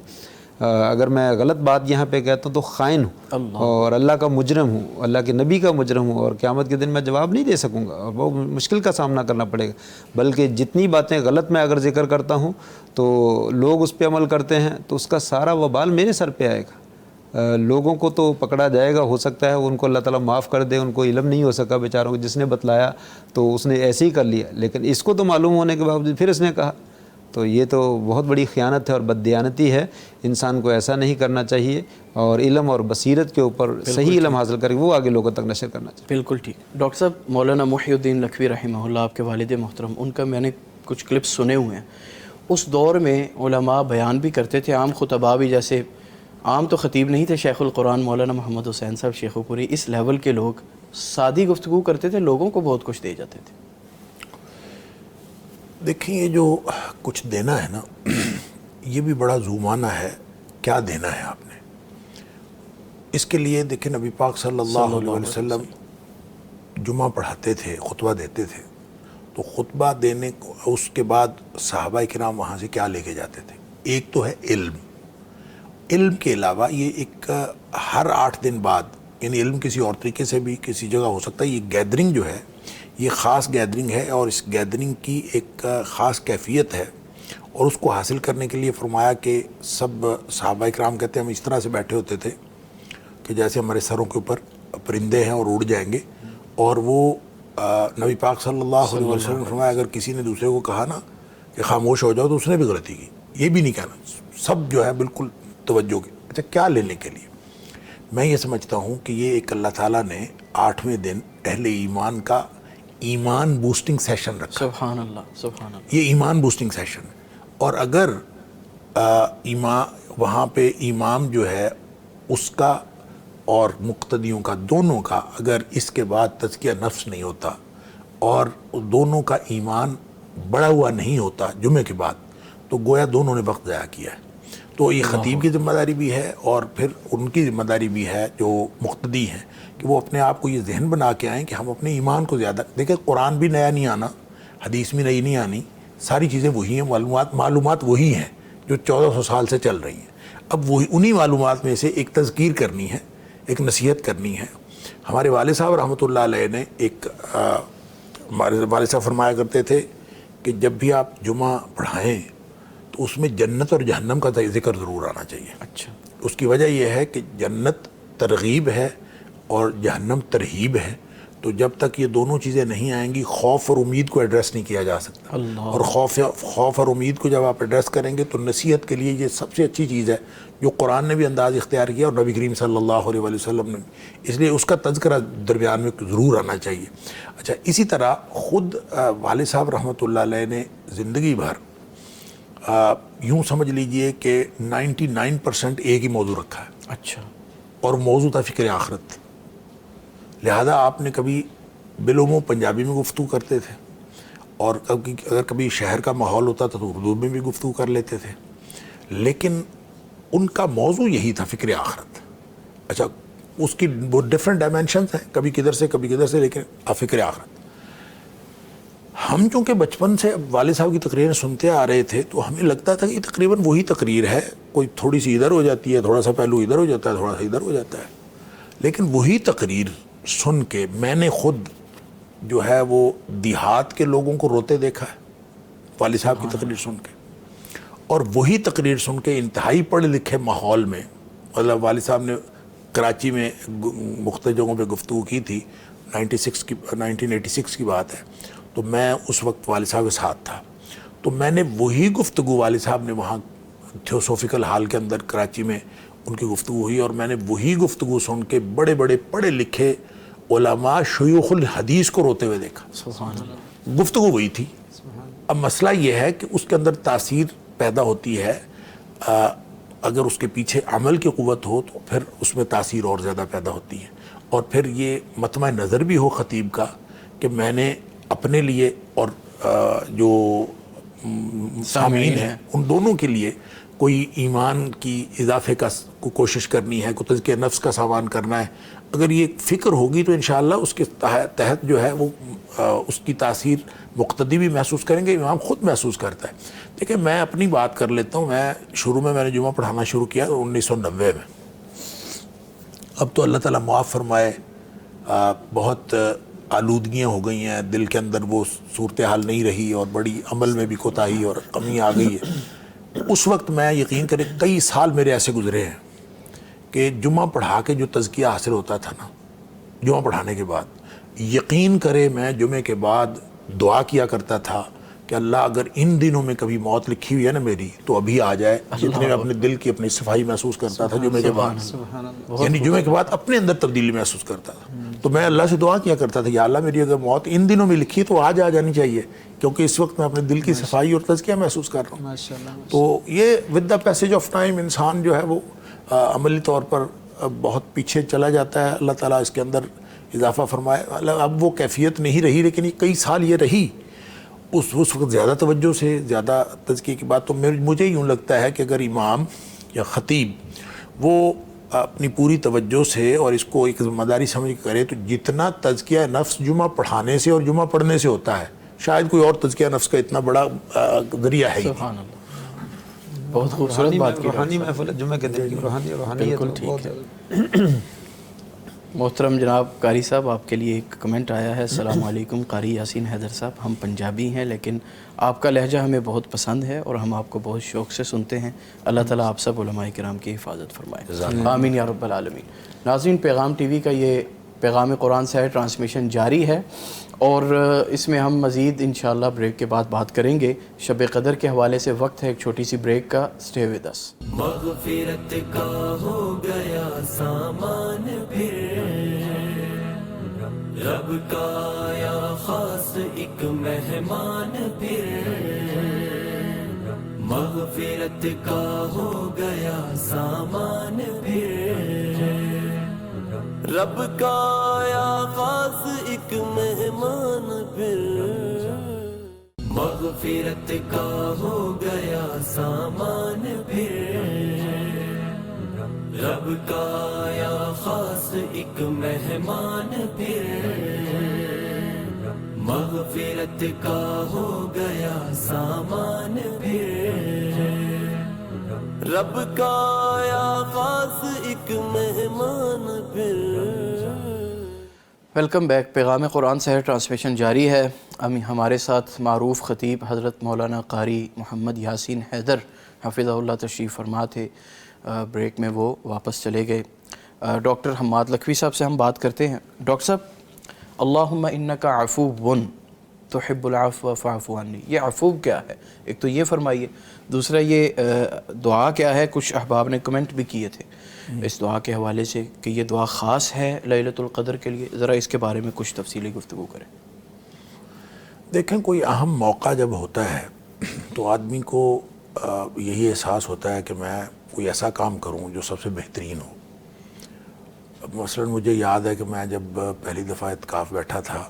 اگر میں غلط بات یہاں پہ کہتا ہوں تو خائن ہوں اور اللہ کا مجرم ہوں، اللہ کے نبی کا مجرم ہوں، اور قیامت کے دن میں جواب نہیں دے سکوں گا اور بہت مشکل کا سامنا کرنا پڑے گا. بلکہ جتنی باتیں غلط میں اگر ذکر کرتا ہوں تو لوگ اس پہ عمل کرتے ہیں تو اس کا سارا وبال میرے سر پہ آئے گا. لوگوں کو تو پکڑا جائے گا، ہو سکتا ہے ان کو اللہ تعالیٰ معاف کر دے، ان کو علم نہیں ہو سکا بیچاروں کو، جس نے بتلایا تو اس نے ایسے ہی کر لیا، لیکن اس کو تو معلوم ہونے کے باوجود پھر اس نے کہا. تو یہ تو بہت بڑی خیانت ہے اور بددیانتی ہے. انسان کو ایسا نہیں کرنا چاہیے، اور علم اور بصیرت کے اوپر صحیح علم حاصل کر کے وہ آگے لوگوں تک نشر کرنا چاہیے. بالکل ٹھیک. ڈاکٹر صاحب، مولانا محی الدین لکھوی رحمہ اللہ، آپ کے والد محترم، ان کا میں نے کچھ کلپس سنے ہوئے ہیں. اس دور میں علماء بیان بھی کرتے تھے، عام خطباء بھی، جیسے عام تو خطیب نہیں تھے، شیخ القرآن مولانا محمد حسین صاحب شیخو پوری، اس لیول کے لوگ سادی گفتگو کرتے تھے، لوگوں کو بہت کچھ دے جاتے تھے. دیکھیں یہ جو کچھ دینا ہے نا، یہ بھی بڑا زومانہ ہے. کیا دینا ہے آپ نے؟ اس کے لیے دیکھیں نبی پاک صلی اللہ علیہ وسلم جمعہ پڑھاتے تھے، خطبہ دیتے تھے، تو خطبہ دینے کو اس کے بعد صحابہ کرام وہاں سے کیا لے کے جاتے تھے؟ ایک تو ہے علم. علم کے علاوہ یہ ایک ہر 8 دن بعد، یعنی علم کسی اور طریقے سے بھی کسی جگہ ہو سکتا ہے. یہ گیدرنگ جو ہے یہ خاص گیدرنگ ہے، اور اس گیدرنگ کی ایک خاص کیفیت ہے، اور اس کو حاصل کرنے کے لیے فرمایا کہ سب صحابہ کرام کہتے ہیں ہم اس طرح سے بیٹھے ہوتے تھے کہ جیسے ہمارے سروں کے اوپر پرندے ہیں اور اڑ جائیں گے. اور وہ نبی پاک صلی اللہ علیہ وسلم نے فرمایا اگر کسی نے دوسرے کو کہا نا کہ خاموش ہو جاؤ تو اس نے بھی غلطی کی. یہ بھی نہیں کہنا، سب جو ہے بالکل توجہ کے. اچھا کیا لینے کے لیے؟ میں یہ سمجھتا ہوں کہ یہ ایک اللہ تعالیٰ نے 8ویں دن اہل ایمان کا ایمان بوسٹنگ سیشن رکھا. سبحان اللہ سبحان اللہ. یہ ایمان بوسٹنگ سیشن ہے. اور اگر وہاں پہ امام جو ہے اس کا اور مقتدیوں کا دونوں کا اگر اس کے بعد تزکیہ نفس نہیں ہوتا اور دونوں کا ایمان بڑا ہوا نہیں ہوتا جمعے کے بعد، تو گویا دونوں نے وقت ضائع کیا ہے. تو یہ خطیب کی ذمہ داری بھی ہے اور پھر ان کی ذمہ داری بھی ہے جو مقتدی ہیں کہ وہ اپنے آپ کو یہ ذہن بنا کے آئیں کہ ہم اپنے ایمان کو زیادہ دیکھیں. قرآن بھی نیا نہیں آنا، حدیث بھی نئی نہیں آنی، ساری چیزیں وہی ہیں، معلومات وہی ہیں جو 1400 سال سے چل رہی ہیں. اب وہی انہی معلومات میں سے ایک تذکیر کرنی ہے، ایک نصیحت کرنی ہے. ہمارے والد صاحب رحمۃ اللہ علیہ نے ہمارے والد صاحب فرمایا کرتے تھے کہ جب بھی آپ جمعہ پڑھائیں تو اس میں جنت اور جہنم کا ذکر ضرور آنا چاہیے. اچھا. اس کی وجہ یہ ہے کہ جنت ترغیب ہے اور جہنم ترہیب ہے. تو جب تک یہ دونوں چیزیں نہیں آئیں گی خوف اور امید کو ایڈریس نہیں کیا جا سکتا. اور خوف اور امید کو جب آپ ایڈریس کریں گے تو نصیحت کے لیے یہ سب سے اچھی چیز ہے جو قرآن نے بھی انداز اختیار کیا اور نبی کریم صلی اللہ علیہ وسلم نے، اس لیے اس کا تذکرہ درمیان میں ضرور آنا چاہیے. اچھا اسی طرح خود والد صاحب رحمۃ اللہ علیہ نے زندگی بھر یوں سمجھ لیجئے کہ 99% ایک ہی موضوع رکھا ہے. اچھا. اور موضوع تھا فکر آخرت. لہذا آپ نے کبھی بالعموم پنجابی میں گفتگو کرتے تھے اور اگر کبھی شہر کا ماحول ہوتا تھا تو اردو میں بھی گفتگو کر لیتے تھے، لیکن ان کا موضوع یہی تھا فکر آخرت. اچھا اس کی وہ ڈفرینٹ ڈائمینشنز ہیں، کبھی کدھر سے کبھی کدھر سے، لیکن فکر آخرت. ہم چونکہ بچپن سے والد صاحب کی تقریریں سنتے آ رہے تھے تو ہمیں لگتا تھا کہ تقریباً وہی تقریر ہے، کوئی تھوڑی سی ادھر ہو جاتی ہے، تھوڑا سا پہلو ادھر ہو جاتا ہے، تھوڑا سا ادھر ہو جاتا ہے. لیکن وہی تقریر سن کے میں نے خود جو ہے وہ دیہات کے لوگوں کو روتے دیکھا ہے والد صاحب کی تقریر سن کے. اور وہی تقریر سن کے انتہائی پڑھے لکھے ماحول میں، مطلب والد صاحب نے کراچی میں مختلف جگہوں پہ گفتگو کی تھی، 1986 کی بات ہے، تو میں اس وقت والد صاحب کے ساتھ تھا. تو میں نے وہی گفتگو والد صاحب نے وہاں تھیوسوفیکل ہال کے اندر کراچی میں ان کی گفتگو ہوئی، اور میں نے وہی گفتگو سن کے بڑے بڑے پڑھے لکھے علماء شیوخ الحدیث کو روتے ہوئے دیکھا. سبحان اللہ. گفتگو وہی تھی. اب مسئلہ یہ ہے کہ اس کے اندر تاثیر پیدا ہوتی ہے، اگر اس کے پیچھے عمل کی قوت ہو تو پھر اس میں تاثیر اور زیادہ پیدا ہوتی ہے. اور پھر یہ مطمع نظر بھی ہو خطیب کا کہ میں نے اپنے لیے اور جو سامعین ہیں ان دونوں کے لیے کوئی ایمان کی اضافے کا کوشش کرنی ہے، کوئی تزکیہ نفس کا سامان کرنا ہے. اگر یہ فکر ہوگی تو انشاءاللہ اس کے تحت جو ہے وہ اس کی تاثیر مقتدی بھی محسوس کریں گے، امام خود محسوس کرتا ہے. دیکھیں میں اپنی بات کر لیتا ہوں. میں نے جمعہ پڑھانا شروع کیا 1990 میں. اب تو اللہ تعالیٰ معاف فرمائے بہت آلودگیاں ہو گئی ہیں، دل کے اندر وہ صورتحال نہیں رہی اور بڑی عمل میں بھی کوتاہی اور کمی آ گئی ہے. اس وقت میں یقین کریں کئی سال میرے ایسے گزرے ہیں کہ جمعہ پڑھا کے جو تزکیہ حاصل ہوتا تھا نا، جمعہ پڑھانے کے بعد یقین کرے میں جمعے کے بعد دعا کیا کرتا تھا کہ اللہ اگر ان دنوں میں کبھی موت لکھی ہوئی ہے نا میری تو ابھی آ جائے. جتنے میں اپنے دل کی اپنی صفائی محسوس کرتا تھا جمعے کے بعد، یعنی جمعے کے بعد اپنے اندر تبدیلی محسوس کرتا تھا، تو میں اللہ سے دعا کیا کرتا تھا یا اللہ میری اگر موت ان دنوں میں لکھی ہے تو آج آ جانی چاہیے، کیونکہ اس وقت میں اپنے دل کی صفائی اور تزکیہ محسوس کر رہا ہوں. تو یہ with the passage of time انسان جو ہے وہ عملی طور پر بہت پیچھے چلا جاتا ہے. اللہ تعالیٰ اس کے اندر اضافہ فرمائے. اب وہ کیفیت نہیں رہی، لیکن یہ کئی سال یہ رہی. اس وقت زیادہ توجہ سے زیادہ تزکیے کی بات. تو مجھے یوں لگتا ہے کہ اگر امام یا خطیب وہ اپنی پوری توجہ سے اور اس کو ایک ذمہ داری سمجھ کے کرے تو جتنا تزکیہ نفس جمعہ پڑھانے سے اور جمعہ پڑھنے سے ہوتا ہے شاید کوئی اور تزکیہ نفس کا اتنا بڑا ذریعہ ہے. سبحان اللہ. بہت خوبصورت بات کی. روحانی محفل جمعہ کے دن کی روحانی بالکل ٹھیک ہے. محترم جناب قاری صاحب آپ کے لیے ایک کمنٹ آیا ہے. السلام علیکم قاری یاسین حیدر صاحب، ہم پنجابی ہیں لیکن آپ کا لہجہ ہمیں بہت پسند ہے اور ہم آپ کو بہت شوق سے سنتے ہیں. اللہ تعالیٰ آپ سب علماء کرام کی حفاظت فرمائے، آمین یا رب العالمین. ناظرین پیغام ٹی وی کا یہ پیغام قرآن سے ٹرانسمیشن جاری ہے اور اس میں ہم مزید انشاءاللہ بریک کے بعد بات کریں گے. شب قدر کے حوالے سے وقت ہے ایک چھوٹی سی بریک کا. Stay with us. مغفرت کا ہو گیا سامان پھر رب کا آیا خاص ایک مہمان پھر مغفرت کا ہو گیا سامان پھر رب کا آیا خاص ایک مہمان پھر مغفرت کا ہو گیا سامان پھر رب کا آیا خاص ایک مہمان پھر مغفرت کا ہو گیا سامان پھر رب کا آیا خاص ایک مہمان پھر. Welcome back. پیغام قرآن سحر ٹرانسمیشن جاری ہے. ہمارے ساتھ معروف خطیب حضرت مولانا قاری محمد یاسین حیدر حفظہ اللہ تشریف فرما تھے. بریک میں وہ واپس چلے گئے. ڈاکٹر حماد لکھوی صاحب سے ہم بات کرتے ہیں. ڈاکٹر صاحب، اللہم انک عفو تحب العفو فاعف عنی، یہ عفو کیا ہے؟ ایک تو یہ فرمائیے. دوسرا یہ دعا کیا ہے؟ کچھ احباب نے کمنٹ بھی کیے تھے اس دعا کے حوالے سے کہ یہ دعا خاص ہے لیلۃ القدر کے لیے. ذرا اس کے بارے میں کچھ تفصیلی گفتگو کریں. دیکھیں، کوئی اہم موقع جب ہوتا ہے تو آدمی کو یہی احساس ہوتا ہے کہ میں کوئی ایسا کام کروں جو سب سے بہترین ہو. مثلاً مجھے یاد ہے کہ میں جب پہلی دفعہ اعتکاف بیٹھا تھا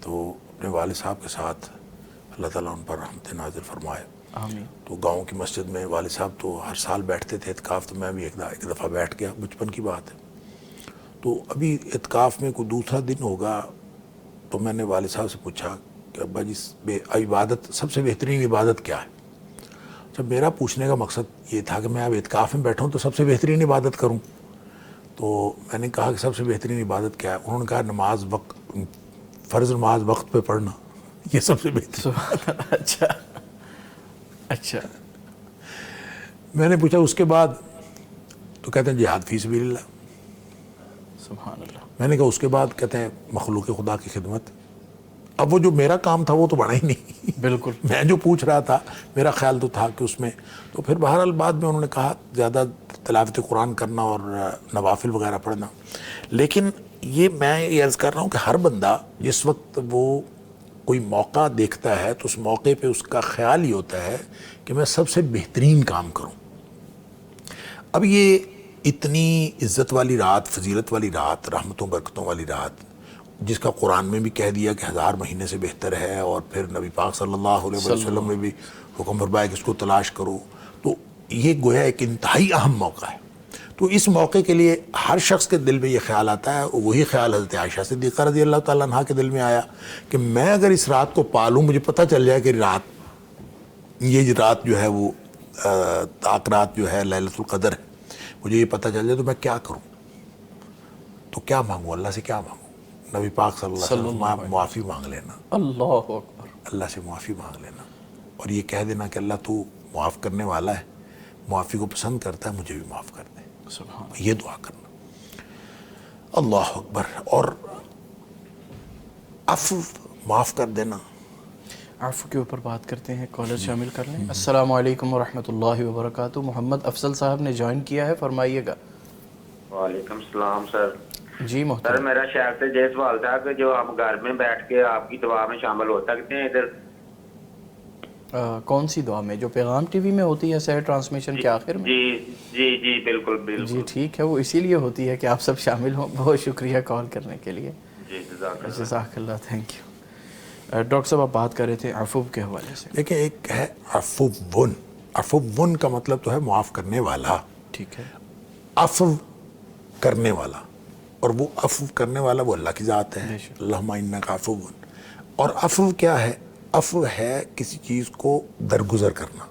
تو اپنے والد صاحب کے ساتھ، اللہ تعالیٰ ان پر رحمت نازل فرمائے، آمین. تو گاؤں کی مسجد میں والد صاحب تو ہر سال بیٹھتے تھے اعتکاف، تو میں بھی ایک دفعہ بیٹھ گیا. بچپن کی بات ہے. تو ابھی اعتکاف میں کوئی دوسرا دن ہوگا تو میں نے والد صاحب سے پوچھا کہ ابا جی عبادت سب سے بہترین عبادت کیا ہے؟ جب میرا پوچھنے کا مقصد یہ تھا کہ میں اب اعتکاف میں بیٹھا ہوں تو سب سے بہترین عبادت کروں. تو میں نے کہا کہ سب سے بہترین عبادت کیا ہے؟ انہوں نے کہا نماز فرض نماز وقت پہ پڑھنا، یہ سب سے بہترین. اچھا. میں نے پوچھا اس کے بعد؟ تو کہتے ہیں جہاد فی سبیل اللہ. سبحان اللہ. میں نے کہا اس کے بعد؟ کہتے ہیں مخلوق خدا کی خدمت. اب وہ جو میرا کام تھا وہ تو بڑا ہی نہیں. بالکل. میں جو پوچھ رہا تھا میرا خیال تو تھا کہ اس میں تو پھر بہرحال بعد میں انہوں نے کہا زیادہ تلاوت قرآن کرنا اور نوافل وغیرہ پڑھنا. لیکن یہ میں یہ عرض کر رہا ہوں کہ ہر بندہ جس وقت وہ کوئی موقع دیکھتا ہے تو اس موقع پہ اس کا خیال ہی ہوتا ہے کہ میں سب سے بہترین کام کروں. اب یہ اتنی عزت والی رات، فضیلت والی رات، رحمتوں برکتوں والی رات، جس کا قرآن میں بھی کہہ دیا کہ 1000 مہینے سے بہتر ہے، اور پھر نبی پاک صلی اللہ علیہ وسلم نے بھی حکم فرمایا کہ اس کو تلاش کرو، تو یہ گویا ایک انتہائی اہم موقع ہے. تو اس موقع کے لیے ہر شخص کے دل میں یہ خیال آتا ہے. وہی خیال حضرت عائشہ صدیقہ رضی اللہ تعالیٰ عنہ کے دل میں آیا کہ میں اگر اس رات کو پالوں، مجھے پتہ چل جائے کہ یہ رات جو ہے وہ رات جو ہے لیلۃ القدر ہے، مجھے یہ پتہ چل جائے تو میں کیا کروں؟ تو کیا مانگوں؟ اللہ سے کیا مانگوں؟ نبی پاک صلی اللہ علیہ وسلم معافی مانگ لینا. اللہ اکبر. اللہ سے معافی مانگ لینا اور یہ کہہ دینا کہ اللہ تو معاف کرنے والا ہے، معافی کو پسند کرتا ہے، مجھے بھی معاف کر دے. یہ دعا کرنا. اللہ اکبر. اور عفو، معاف کر دینا. عفو کے اوپر بات کرتے ہیں. کالر شامل کر لیں. السلام علیکم ورحمۃ اللہ وبرکاتہ. محمد افضل صاحب نے جوائن کیا ہے، فرمائیے گا. وعلیکم السلام سر. جی محترم. سر میرا شہر سے یہ سوال تھا کہ جو ہم گھر میں بیٹھ کے آپ کی دعا میں شامل ہو سکتے ہیں ادھر؟ کون سی دعا میں؟ جو پیغام ٹی وی میں ہوتی ہے سحر ٹرانسمیشن کے آخر میں؟ جی بالکل بالکل. جی ٹھیک ہے، وہ اسی لیے ہوتی ہے کہ آپ سب شامل ہوں. بہت شکریہ کال کرنے کے لیے. جی جزاک اللہ. Thank you. ڈاکٹر صاحب آپ بات کر رہے تھے عفو کے حوالے سے. دیکھیں، ایک ہے عفوٌ. عفوٌ کا مطلب تو ہے معاف کرنے والا. ٹھیک ہے. عفو کرنے والا، اور وہ عفو کرنے والا وہ اللہ کی ذات ہے. اللہم انک عفوٌ. اور عفو کیا ہے؟ عفو ہے کسی چیز کو درگزر کرنا.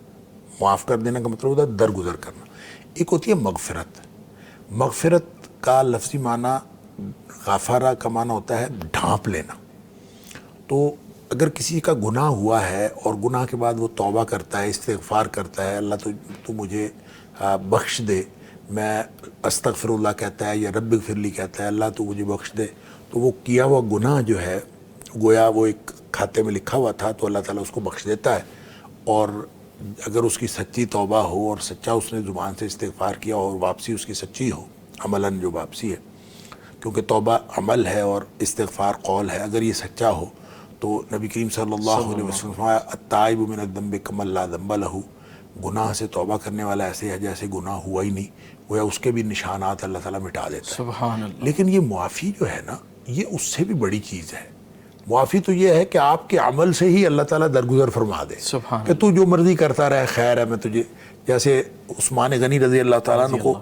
معاف کر دینے کا مطلب ہوتا ہے درگزر کرنا. ایک ہوتی ہے مغفرت. مغفرت کا لفظی معنی غفارہ کا معنی ہوتا ہے ڈھانپ لینا. تو اگر کسی کا گناہ ہوا ہے اور گناہ کے بعد وہ توبہ کرتا ہے، استغفار کرتا ہے، اللہ تو مجھے بخش دے، میں استغفر اللہ کہتا ہے یا رب اغفر لی کہتا ہے، اللہ تو مجھے بخش دے، تو وہ کیا ہوا گناہ جو ہے گویا وہ ایک کھاتے میں لکھا ہوا تھا تو اللہ تعالیٰ اس کو بخش دیتا ہے، اور اگر اس کی سچی توبہ ہو اور سچا اس نے زبان سے استغفار کیا اور واپسی اس کی سچی ہو، عملاً جو واپسی ہے، کیونکہ توبہ عمل ہے اور استغفار قول ہے، اگر یہ سچا ہو تو نبی کریم صلی اللہ علیہ وسلم فرمایا التائب من الذنب کمن لا ذنب لہ، گناہ سے توبہ کرنے والا ایسے ہے جیسے گناہ ہوا ہی نہیں، گویا اس کے بھی نشانات اللہ تعالیٰ مٹا دیتا ہے۔ سبحان اللہ۔ لیکن یہ معافی جو ہے نا، یہ اس سے بھی بڑی چیز ہے۔ معافی تو یہ ہے کہ آپ کے عمل سے ہی اللہ تعالیٰ درگزر فرما دے سبحان کہ تو جو مرضی کرتا رہے، خیر ہے، میں تجھے، جیسے عثمان غنی رضی اللہ تعالیٰ عنہ کو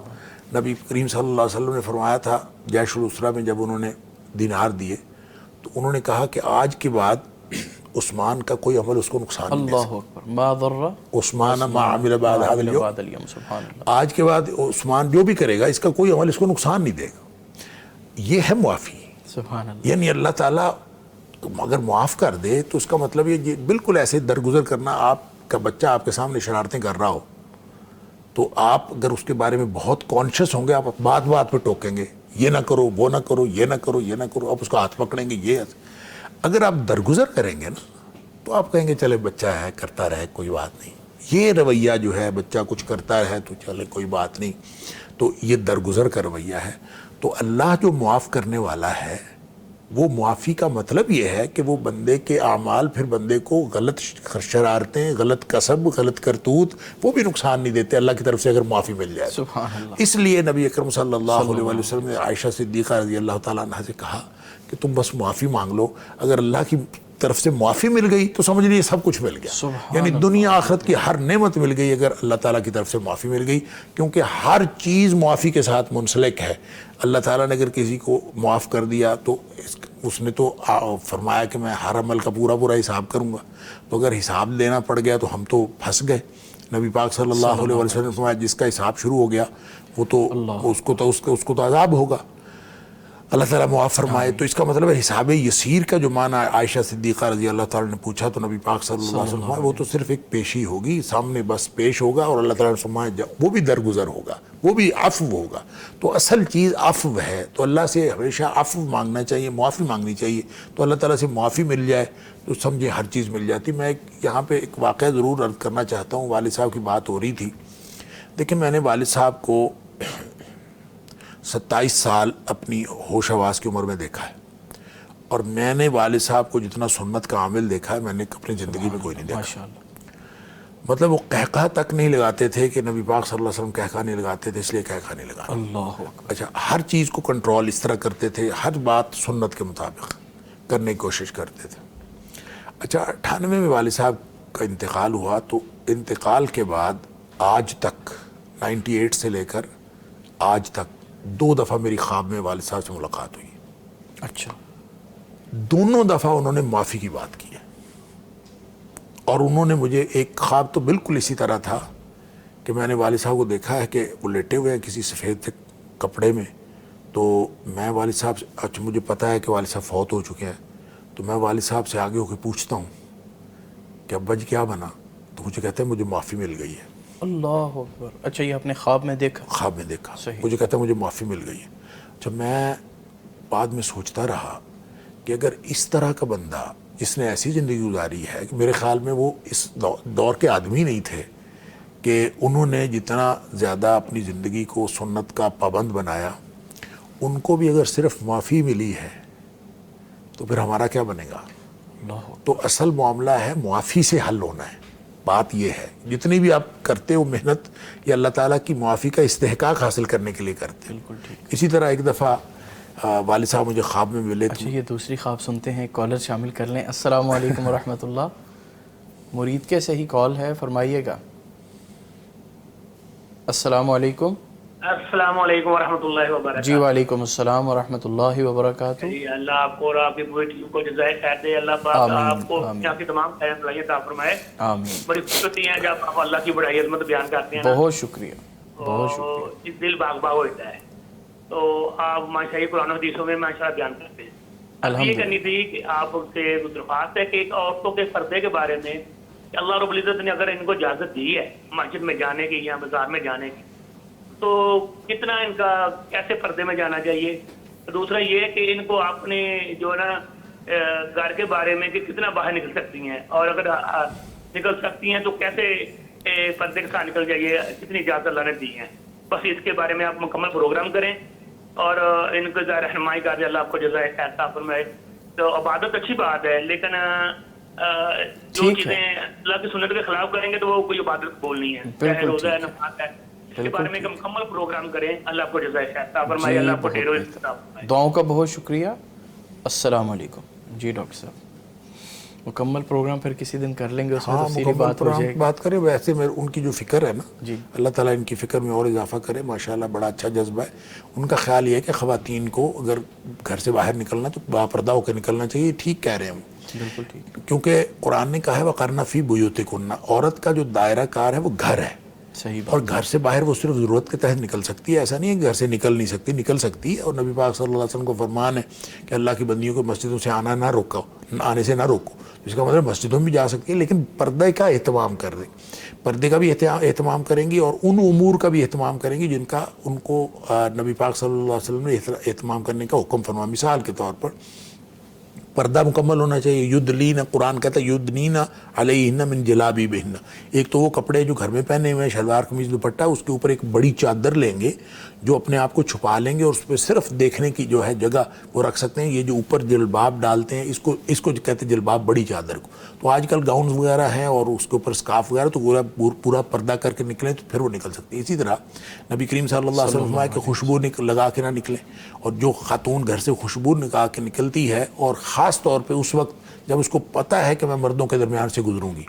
نبی کریم صلی اللہ علیہ وسلم نے فرمایا تھا جیش الاسرہ میں، جب انہوں نے دینار دیے تو انہوں نے کہا کہ آج کے بعد عثمان کا کوئی عمل اس کو نقصان نہیں دے اللہ اکبر، ما ضر سکتا، عثمان ما عمل بعد هذا اليوم، بعد اليوم، سبحان اللہ۔ آج کے بعد عثمان جو بھی کرے گا اس کا کوئی عمل اس کو نقصان نہیں دے گا۔ یہ ہے معافی، سبحان اللہ۔ یعنی اللہ تعالیٰ اگر معاف کر دے تو اس کا مطلب یہ بالکل ایسے درگزر کرنا، آپ کا بچہ آپ کے سامنے شرارتیں کر رہا ہو تو آپ اگر اس کے بارے میں بہت کانشیس ہوں گے، آپ بات بات پہ ٹوکیں گے، یہ نہ کرو، وہ نہ کرو، یہ نہ کرو، یہ نہ کرو، آپ اس کا ہاتھ پکڑیں گے، یہ۔ اگر آپ درگزر کریں گے نا تو آپ کہیں گے چلے بچہ ہے کرتا رہے کوئی بات نہیں، یہ رویہ جو ہے بچہ کچھ کرتا رہے تو چلے کوئی بات نہیں، تو یہ درگزر کا رویہ ہے۔ تو اللہ جو معاف کرنے والا ہے، وہ معافی کا مطلب یہ ہے کہ وہ بندے کے اعمال پھر بندے کو غلط شرارتیں، غلط کسب، غلط کرتوت، وہ بھی نقصان نہیں دیتے اللہ کی طرف سے اگر معافی مل جائے۔ سبحان اللہ۔ اس لیے نبی اکرم صلی اللہ علیہ وسلم نے عائشہ صدیقہ رضی اللہ تعالیٰ عنہ سے کہا کہ تم بس معافی مانگ لو، اگر اللہ کی طرف سے معافی مل گئی تو سمجھ لیجیے سب کچھ مل گیا، یعنی دنیا آخرت کی ہر نعمت مل گئی اگر اللہ تعالیٰ کی طرف سے معافی مل گئی، کیونکہ ہر چیز معافی کے ساتھ منسلک ہے۔ اللہ تعالیٰ نے اگر کسی کو معاف کر دیا تو اس نے تو فرمایا کہ میں ہر عمل کا پورا پورا حساب کروں گا، تو اگر حساب دینا پڑ گیا تو ہم تو پھنس گئے۔ نبی پاک صلی اللہ علیہ وسلم نے فرمایا جس کا حساب شروع ہو گیا وہ تو اس کو تو عذاب ہوگا، اللہ تعالیٰ معاف فرمائے۔ تو اس کا مطلب ہے حساب یسیر کا جو معنی عائشہ صدیقہ رضی اللہ تعالیٰ نے پوچھا تو نبی پاک صلی اللہ علیہ وسلم فرمایا وہ تو صرف ایک پیشی ہوگی، سامنے بس پیش ہوگا، اور اللہ تعالیٰ نے فرمایا وہ بھی درگزر ہوگا، وہ بھی عفو ہوگا۔ تو اصل چیز عفو ہے، تو اللہ سے ہمیشہ عفو مانگنا چاہیے، معافی مانگنی چاہیے، تو اللہ تعالیٰ سے معافی مل جائے تو سمجھے ہر چیز مل جاتی۔ میں یہاں پہ ایک واقعہ ضرور عرض کرنا چاہتا ہوں۔ والد صاحب کی بات ہو رہی تھی، لیکن میں نے والد صاحب کو 27 سال اپنی ہوش حواس کی عمر میں دیکھا ہے، اور میں نے والد صاحب کو جتنا سنت کا عامل دیکھا ہے میں نے اپنی زندگی میں کوئی نہیں دیکھا۔ ماشاءاللہ۔ مطلب وہ قہقہ تک نہیں لگاتے تھے کہ نبی پاک صلی اللہ علیہ وسلم قہقہ نہیں لگاتے تھے اس لیے قہقہ نہیں لگانا۔ اللہ اکبر۔ اچھا، ہر چیز کو کنٹرول اس طرح کرتے تھے، ہر بات سنت کے مطابق کرنے کی کوشش کرتے تھے۔ اچھا، 98 میں والد صاحب کا انتقال ہوا، تو انتقال کے بعد آج تک 98 سے لے کر آج تک 2 دفعہ میری خواب میں والد صاحب سے ملاقات ہوئی۔ اچھا، دونوں دفعہ انہوں نے معافی کی بات کی ہے، اور انہوں نے مجھے ایک خواب تو بالکل اسی طرح تھا کہ میں نے والد صاحب کو دیکھا ہے کہ وہ لیٹے ہوئے ہیں کسی سفید سے کپڑے میں، تو میں والد صاحب سے، اچھا مجھے پتہ ہے کہ والد صاحب فوت ہو چکے ہیں، تو میں والد صاحب سے آگے ہو کے پوچھتا ہوں کہ ابا جی کیا بنا، تو مجھے کہتے ہیں مجھے معافی مل گئی ہے۔ اللہ اکبر۔ اچھا، یہ اپنے خواب میں دیکھا؟ خواب میں دیکھا، صحیح۔ مجھے کہتا ہے مجھے معافی مل گئی ہے۔ اچھا، میں بعد میں سوچتا رہا کہ اگر اس طرح کا بندہ جس نے ایسی زندگی گزاری ہے کہ میرے خیال میں وہ اس دور کے آدمی نہیں تھے کہ انہوں نے جتنا زیادہ اپنی زندگی کو سنت کا پابند بنایا، ان کو بھی اگر صرف معافی ملی ہے تو پھر ہمارا کیا بنے گا؟ اللہ۔ تو اصل معاملہ ہے معافی سے حل ہونا ہے۔ بات یہ ہے جتنی بھی آپ کرتے ہو محنت، یہ اللہ تعالیٰ کی معافی کا استحقاق حاصل کرنے کے لیے کرتے ہیں۔ بالکل ٹھیک۔ اسی طرح ایک دفعہ والد صاحب مجھے خواب میں ملے اچھا، یہ دوسری خواب سنتے ہیں، کالر شامل کر لیں۔ السلام علیکم ورحمۃ اللہ۔ مرید کے صحیح کال ہے، فرمائیے گا۔ السلام علیکم۔ السلام علیکم ورحمۃ اللہ وبرکاتہ۔ جی وعلیکم السلام ورحمۃ اللہ وبرکاتہ۔ جی، اللہ آپ کو اور آپ کی پوری ٹیم کو جزائے خیر دے، اللہ پاک آپ کو یہاں کی تمام خیر بلائیں عطا فرمائے۔ آمین۔ بڑی خوش ہوتی ہیں جب آپ اللہ کی بڑائی عظمت بیان کرتے ہیں، بہت شکریہ، بہت شکریہ۔ دل باغ باغ ہوتا ہے۔ تو آپ ماشاء اللہ قرآن و حدیثوں میں ماشاء اللہ بیان کرتے ہیں۔ یہ کرنی تھی کہ آپ سے درخواست ہے کہ ایک عورتوں کے پردے کے بارے میں کہ اللہ رب العزت نے اگر ان کو اجازت دی ہے مسجد میں جانے کی یا بازار میں جانے کی، تو کتنا ان کا کیسے پردے میں جانا چاہیے؟ دوسرا یہ کہ ان کو اپنے جو ہے نا گھر کے بارے میں کہ کتنا باہر نکل سکتی ہیں, اور اگر نکل سکتی ہیں تو کیسے پردے کے ساتھ نکل جائیے, کتنی اجازت اللہ نے دی ہیں. بس اس کے بارے میں آپ مکمل پروگرام کریں اور ان کو رہنمائی کر دیں. اللہ آپ کو جزائے خیر عطا فرمائے. تو عبادت اچھی بات ہے, لیکن جو چیزیں اللہ کی سنت کے خلاف کریں گے تو وہ کوئی عبادت قبول نہیں ہے, چاہے روزہ ہے, نماز ہے. اس کے بارے میں ایک مکمل پروگرام کریں. اللہ آپ کو جزائے خیر عطا فرمائے. اللہ آپ کو ڈھیروں عطا فرمائے. دعاؤں کا بہت شکریہ. السلام علیکم. جی ڈاکٹر صاحب, مکمل پروگرام پھر کسی دن کر لیں گے, اس میں تفصیلی بات ہو جائے گی. بات کریں. ویسے ان کی جو فکر ہے نا, جی اللہ تعالیٰ ان کی فکر میں اور اضافہ کرے. ماشاءاللہ بڑا اچھا جذبہ ہے. ان کا خیال یہ ہے کہ خواتین کو اگر گھر سے باہر نکلنا تو باپردہ ہو کے نکلنا چاہیے. ٹھیک کہہ رہے ہیں وہ, بالکل ٹھیک, کیونکہ قرآن نے کہا ہے وَقَرْنَ فِي بُيُوتِكُنَّ. عورت کا جو دائرہ کار ہے وہ گھر ہے, صحیح بات. اور گھر سے باہر وہ صرف ضرورت کے تحت نکل سکتی ہے. ایسا نہیں ہے کہ گھر سے نکل نہیں سکتی, نکل سکتی ہے. اور نبی پاک صلی اللہ علیہ وسلم کو فرمان ہے کہ اللہ کی بندیوں کو مسجدوں سے آنے سے نہ روکو. اس کا مطلب مسجدوں میں بھی جا سکتی ہے, لیکن پردے کا اہتمام کر دیں. پردے کا بھی اہتمام کریں گی اور ان امور کا بھی اہتمام کریں گی جن کا ان کو نبی پاک صلی اللہ علیہ وسلم نے اہتمام کرنے کا حکم فرمایا. مثال کے طور پر پردہ مکمل ہونا چاہیے. یدنین, قرآن کہتا ہے یدنین علیہن من جلابیبہن. ایک تو وہ کپڑے جو گھر میں پہنے ہوئے ہیں, شلوار قمیض دوپٹہ, اس کے اوپر ایک بڑی چادر لیں گے جو اپنے آپ کو چھپا لیں گے, اور اس پہ صرف دیکھنے کی جو ہے جگہ وہ رکھ سکتے ہیں. یہ جو اوپر جلباب ڈالتے ہیں اس کو کہتے ہیں جلباب, بڑی چادر کو. تو آج کل گاؤنز وغیرہ ہیں اور اس کے اوپر اسکارف وغیرہ, تو پورا پردہ کر کے نکلیں تو پھر وہ نکل سکتی ہے. اسی طرح نبی کریم صلی اللہ علیہ وسلم فرمایا کہ خوشبو لگا کے نہ نکلیں. اور جو خاتون گھر سے خوشبو لگا کے نکلتی ہے, اور خاص طور پہ اس وقت جب اس کو پتہ ہے کہ میں مردوں کے درمیان سے گزروں گی,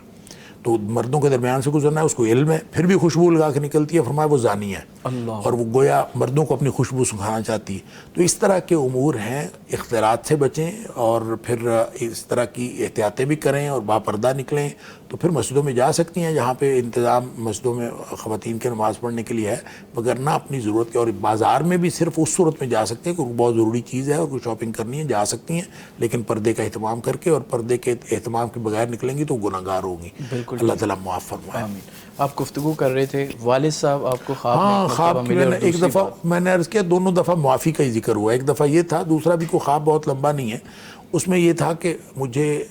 تو مردوں کے درمیان سے گزرنا ہے, اس کو علم ہے, پھر بھی خوشبو لگا کے نکلتی ہے, فرمایا وہ زانی ہے, اور وہ گویا مردوں کو اپنی خوشبو سکھانا چاہتی ہے. تو اس طرح کے امور ہیں, اختلاط سے بچیں اور پھر اس طرح کی احتیاطیں بھی کریں اور باپردہ نکلیں. تو پھر مسجدوں میں جا سکتی ہیں جہاں پہ انتظام مسجدوں میں خواتین کے نماز پڑھنے کے لیے ہے, وگرنہ اپنی ضرورت کے. اور بازار میں بھی صرف اس صورت میں جا سکتے ہیں کہ بہت ضروری چیز ہے اور کوئی شاپنگ کرنی ہے, جا سکتی ہیں, لیکن پردے کا اہتمام کر کے. اور پردے کے اہتمام کے بغیر نکلیں گی تو گناہگار ہوگی. اللہ تعالیٰ معاف فرمائے. آپ گفتگو کر رہے تھے, والد صاحب آپ کو خواب ہاں, خواب میں نے ایک دفعہ میں نے عرض کیا, دونوں دفعہ معافی کا ہی ذکر ہوا. ایک دفعہ یہ تھا, دوسرا بھی کوئی خواب بہت لمبا نہیں ہے. اس میں یہ تھا کہ مجھے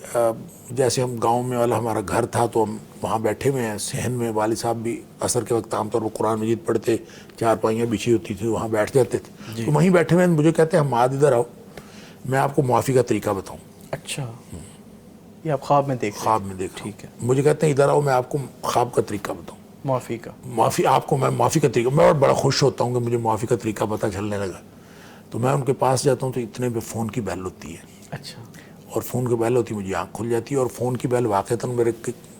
جیسے ہم گاؤں میں والا ہمارا گھر تھا, تو ہم وہاں بیٹھے ہوئے ہیں صحن میں. والد صاحب بھی عصر کے وقت عام طور پر قرآن مجید پڑھتے, چار پائیاں بچھی ہوتی تھی, وہاں بیٹھ جاتے تھے. تو وہیں بیٹھے ہوئے مجھے کہتے ہیں حماد ادھر آؤ, میں آپ کو معافی کا طریقہ بتاؤں. اچھا, یہ آپ خواب میں دیکھ؟ خواب میں دیکھ. ٹھیک ہے. مجھے کہتے ہیں ادھر آؤ, میں آپ کو خواب کا طریقہ بتاؤں, معافی کا. آپ کو میں معافی کا طریقہ. میں بڑا خوش ہوتا ہوں کہ مجھے معافی کا طریقہ پتہ چلنے لگا. تو میں ان کے پاس جاتا ہوں تو اتنے پہ فون کی بیل ہوتی ہے. اچھا. اور فون کی بیل ہوتی ہے, مجھے آنکھ کھل جاتی ہے. اور فون کی بیل واقعتاً میرے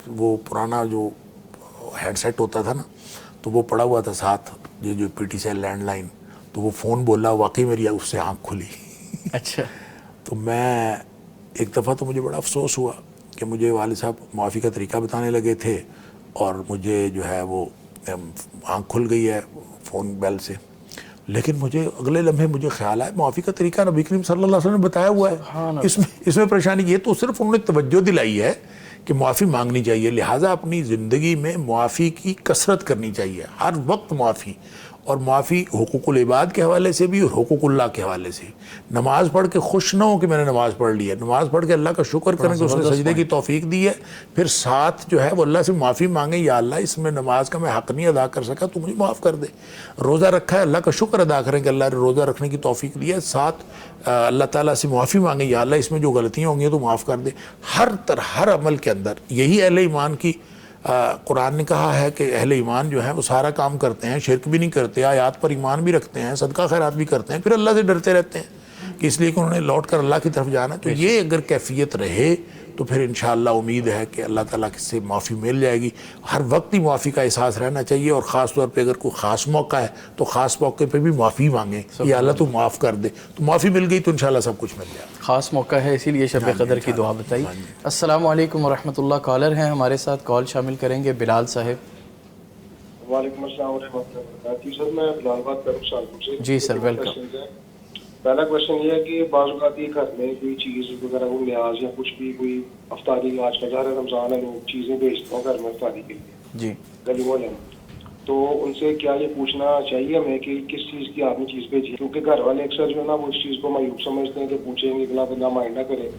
وہ پرانا جو ہیڈ سیٹ ہوتا تھا نا, تو وہ پڑا ہوا تھا ساتھ, یہ جو P T C landline, تو وہ فون بولا, واقعی میری اس سے آنکھ کھلی. اچھا. تو میں ایک دفعہ تو مجھے بڑا افسوس ہوا کہ مجھے والد صاحب معافی کا طریقہ بتانے لگے تھے, اور مجھے جو ہے وہ آنکھ کھل گئی ہے فون بیل سے. لیکن مجھے اگلے لمحے مجھے خیال آیا معافی کا طریقہ نبی کریم صلی اللہ علیہ وسلم نے بتایا ہوا ہے. اس میں پریشانی یہ تو صرف انہوں نے توجہ دلائی ہے کہ معافی مانگنی چاہیے, لہٰذا اپنی زندگی میں معافی کی کثرت کرنی چاہیے, ہر وقت معافی. اور معافی حقوق العباد کے حوالے سے بھی اور حقوق اللہ کے حوالے سے. نماز پڑھ کے خوش نہ ہو کہ میں نے نماز پڑھ لی ہے, نماز پڑھ کے اللہ کا شکر کریں کہ اس نے سجدے کی توفیق دی ہے. پھر ساتھ جو ہے وہ اللہ سے معافی مانگیں, یا اللہ اس میں نماز کا میں حق نہیں ادا کر سکا, تو مجھے معاف کر دے. روزہ رکھا ہے, اللہ کا شکر ادا کریں کہ اللہ نے روزہ رکھنے کی توفیق دی ہے, ساتھ اللہ تعالیٰ سے معافی مانگیں, یا اللہ اس میں جو غلطیاں ہوں گی تو معاف کر دے. ہر عمل کے اندر یہی اہل ایمان کی قرآن نے کہا ہے کہ اہل ایمان جو ہیں وہ سارا کام کرتے ہیں, شرک بھی نہیں کرتے, آیات پر ایمان بھی رکھتے ہیں, صدقہ خیرات بھی کرتے ہیں, پھر اللہ سے ڈرتے رہتے ہیں کہ اس لیے کہ انہوں نے لوٹ کر اللہ کی طرف جانا ہے. تو یہ اگر کیفیت رہے تو پھر انشاءاللہ امید ہے کہ اللہ تعالیٰ سے معافی مل جائے گی. ہر وقت ہی معافی کا احساس رہنا چاہیے, اور خاص طور پہ اگر کوئی خاص موقع ہے تو خاص موقع پہ بھی معافی مانگیں, یا اللہ تو معاف کر دے. تو معافی مل گئی تو انشاءاللہ سب کچھ مل جائے. خاص موقع ہے اسی لیے شب قدر کی دعا بتائی. السلام علیکم ورحمۃ اللہ. کالر ہیں ہمارے ساتھ, کال شامل کریں گے بلال صاحب. وعلیکم السلام ورحمۃ اللہ وبرکاتہ. سر میں بلال بات کر رہا ہوں. جی سر, ویلکم. پہلا کوشچن یہ ہے کہ بعض اوقات یہ گھر میں کوئی چیز وغیرہ وہ نیاز یا کچھ بھی کوئی افطاری, آج کا ظاہر رمضان ہے, لوگ چیزیں بیچتے ہیں گھر میں افطاری کے لیے جی گلی محلے میں, تو ان سے کیا یہ پوچھنا چاہیے ہمیں کہ کس چیز کی آپ نے چیز بھیجی, کیونکہ گھر والے اکثر جو ہے نا وہ اس چیز کو معیوب سمجھتے ہیں کہ پوچھیں گے, اگلا بندہ مائنڈ نہ کرے,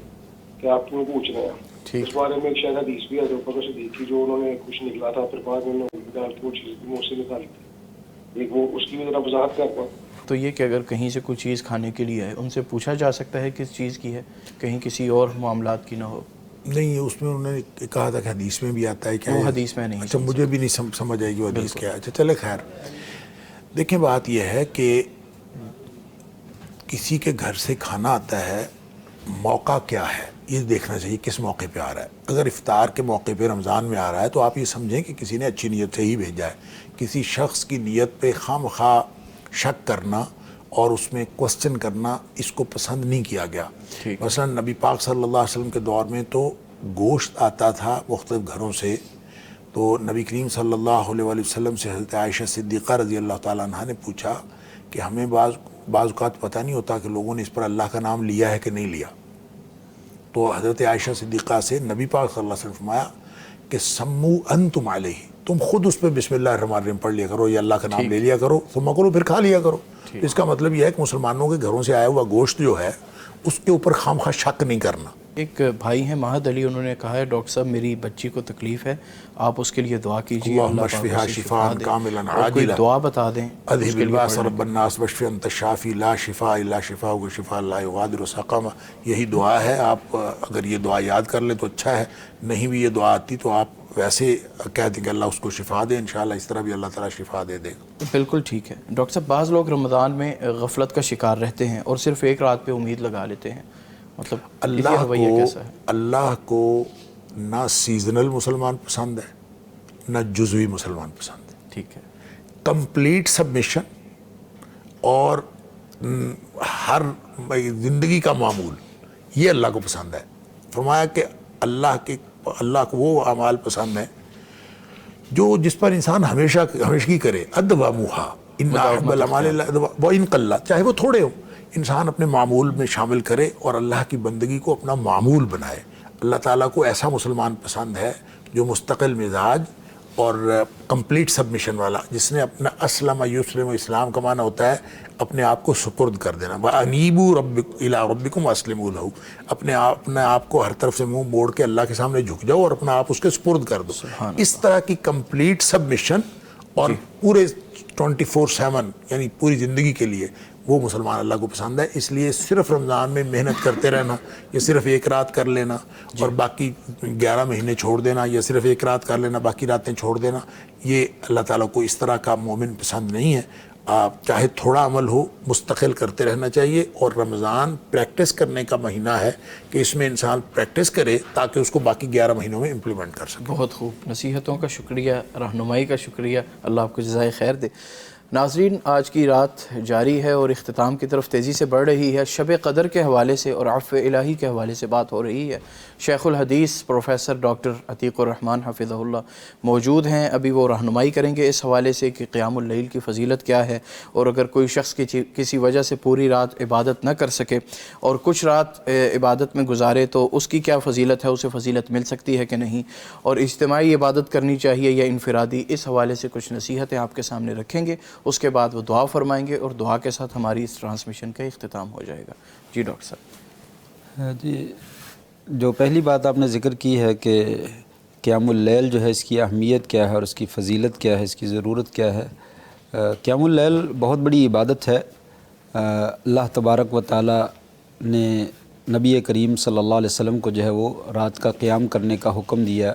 کہ آپ کیوں پوچھ رہے ہیں. اس بارے میں ایک شاید حدیث بھی ہے حضرت بکر صدیق کی جو انہوں نے کچھ نکلا تھا پھر بعد میں انہوں نے وہ چیز منہ سے نکالی تھی. ایک وہ اس کی بھی ذرا وضاحت کرتا ہوں. تو یہ کہ اگر کہیں سے کوئی چیز کھانے کے لیے ہے ان سے پوچھا جا سکتا ہے کس چیز کی ہے, کہیں کسی اور معاملات کی نہ ہو؟ نہیں, اس میں انہوں نے کہا تھا کہ حدیث میں بھی آتا ہے. کیا وہ حدیث میں نہیں. اچھا, مجھے بھی نہیں سمجھ آئے گی وہ حدیث کیا ہے. اچھا چلے خیر. دیکھیں بات یہ ہے کہ کسی کے گھر سے کھانا آتا ہے, موقع کیا ہے یہ دیکھنا چاہیے کس موقع پہ آ رہا ہے. اگر افطار کے موقع پہ رمضان میں آ رہا ہے تو آپ یہ سمجھیں کہ کسی نے اچھی نیت سے ہی بھیجا ہے. کسی شخص کی نیت پہ خواہ شک کرنا اور اس میں کوسچن کرنا اس کو پسند نہیں کیا گیا. مثلا نبی پاک صلی اللہ علیہ وسلم کے دور میں تو گوشت آتا تھا مختلف گھروں سے, تو نبی کریم صلی اللہ علیہ وآلہ وسلم سے حضرت عائشہ صدیقہ رضی اللہ تعالیٰ عنہ نے پوچھا کہ ہمیں بعض اوقات پتہ نہیں ہوتا کہ لوگوں نے اس پر اللہ کا نام لیا ہے کہ نہیں لیا. تو حضرت عائشہ صدیقہ سے نبی پاک صلی اللہ علیہ وسلم فرمایا کہ سمو انتم علیہ, تم خود اس پہ بسم اللہ الرحمن الرحیم پڑھ لیا کرو, یا اللہ کا نام لے لیا کرو, ثم کرو, پھر کھا لیا کرو. اس کا مطلب یہ ہے کہ مسلمانوں کے گھروں سے آیا ہوا گوشت جو ہے اس کے اوپر خواہ شک نہیں کرنا. ایک بھائی ہیں مہد علی, انہوں نے کہا ہے ڈاکٹر صاحب میری بچی کو تکلیف ہے, آپ اس کے لیے دعا کیجیے, اللہم اشفیہا شفاء کاملا عاجلا, دعا بتا دیں. اذہب الباس رب الناس واشف انت الشافی لا شفاء الا شفاءک شفاء لا یغادر سقما. یہی دعا ہے. آپ اگر یہ دعا یاد کر لیں تو اچھا ہے, نہیں بھی یہ دعا آتی تو آپ ویسے کہہ دیں کہ اللہ اس کو شفا دے, انشاءاللہ اس طرح بھی اللہ تعالیٰ شفا دے دے گا. بالکل ٹھیک ہے. ڈاکٹر صاحب بعض لوگ رمضان میں غفلت کا شکار رہتے ہیں اور صرف ایک رات پہ امید لگا لیتے ہیں, مطلب اللہ کو نہ سیزنل مسلمان پسند ہے نہ جزوی مسلمان پسند ہے. ٹھیک ہے. کمپلیٹ سبمیشن اور ہر زندگی کا معمول یہ اللہ کو پسند ہے. فرمایا کہ اللہ کو وہ اعمال پسند ہیں جو جس پر انسان ہمیشگی کرے. ادواموہا ان احب الاعمال وان قل, چاہے وہ تھوڑے ہوں, انسان اپنے معمول میں شامل کرے اور اللہ کی بندگی کو اپنا معمول بنائے. اللہ تعالیٰ کو ایسا مسلمان پسند ہے جو مستقل مزاج اور کمپلیٹ سبمیشن والا, جس نے اپنا اسلم یسلم, اسلام کا معنی ہوتا ہے اپنے آپ کو سپرد کر دینا. وَأَنِيبُوا إِلَىٰ رَبِّكُمْ وَأَسْلِمُوا لَهُ, اپنے آپ کو ہر طرف سے منہ موڑ کے اللہ کے سامنے جھک جاؤ اور اپنا آپ اس کے سپرد کر دو. اس طرح کی کمپلیٹ سبمیشن اور پورے 24/7 یعنی پوری زندگی کے لیے وہ مسلمان اللہ کو پسند ہے. اس لیے صرف رمضان میں محنت کرتے رہنا یا صرف ایک رات کر لینا اور باقی 11 مہینے چھوڑ دینا, یا صرف ایک رات کر لینا باقی راتیں چھوڑ دینا, یہ اللہ تعالیٰ کو اس طرح کا مومن پسند نہیں ہے. آپ چاہے تھوڑا عمل ہو مستقل کرتے رہنا چاہیے, اور رمضان پریکٹس کرنے کا مہینہ ہے کہ اس میں انسان پریکٹس کرے تاکہ اس کو باقی 11 مہینوں میں امپلیمنٹ کر سکے. بہت خوب. نصیحتوں کا شکریہ, رہنمائی کا شکریہ, اللہ آپ کو جزائے خیر دے. ناظرین, آج کی رات جاری ہے اور اختتام کی طرف تیزی سے بڑھ رہی ہے. شب قدر کے حوالے سے اور عفو الہی کے حوالے سے بات ہو رہی ہے. شیخ الحدیث پروفیسر ڈاکٹر عتیق الرحمن حفظہ اللہ موجود ہیں. ابھی وہ رہنمائی کریں گے اس حوالے سے کہ قیام اللیل کی فضیلت کیا ہے, اور اگر کوئی شخص کسی وجہ سے پوری رات عبادت نہ کر سکے اور کچھ رات عبادت میں گزارے تو اس کی کیا فضیلت ہے, اسے فضیلت مل سکتی ہے کہ نہیں, اور اجتماعی عبادت کرنی چاہیے یا انفرادی, اس حوالے سے کچھ نصیحتیں آپ کے سامنے رکھیں گے. اس کے بعد وہ دعا فرمائیں گے اور دعا کے ساتھ ہماری اس ٹرانسمیشن کا اختتام ہو جائے گا. جی ڈاکٹر صاحب. جی, جو پہلی بات آپ نے ذکر کی ہے کہ قیام اللیل جو ہے اس کی اہمیت کیا ہے اور اس کی فضیلت کیا ہے, اس کی ضرورت کیا ہے. قیام اللیل بہت بڑی عبادت ہے. اللہ تبارک و تعالی نے نبی کریم صلی اللہ علیہ وسلم کو جو ہے وہ رات کا قیام کرنے کا حکم دیا.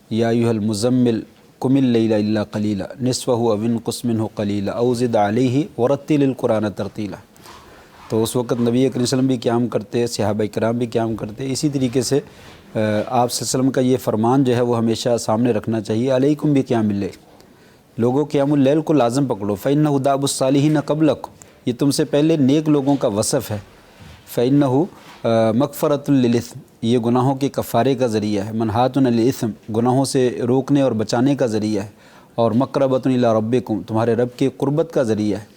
یا ایھا المزمل قم اللیل الا قلیلا نصفہ او انقص منہ قلیلا او زد علیہ ورتل القرآن ترتیلا. تو اس وقت نبی کریم صلی اللہ علیہ وسلم بھی قیام کرتے, صحابہ کرام بھی قیام کرتے. اسی طریقے سے آپ صلی اللہ علیہ وسلم کا یہ فرمان جو ہے وہ ہمیشہ سامنے رکھنا چاہیے, علیکم بقیام اللیل, لوگوں قیام اللیل کو لازم پکڑو. فإنہ دأب الصالحین قبلکم, یہ تم سے پہلے نیک لوگوں کا وصف ہے. فإنہ مغفرۃ للإثم, یہ گناہوں کے کفارے کا ذریعہ ہے. منہاۃ للإثم, گناہوں سے روکنے اور بچانے کا ذریعہ ہے. اور مقربۃ الی ربکم, تمہارے رب کے قربت کا ذریعہ ہے.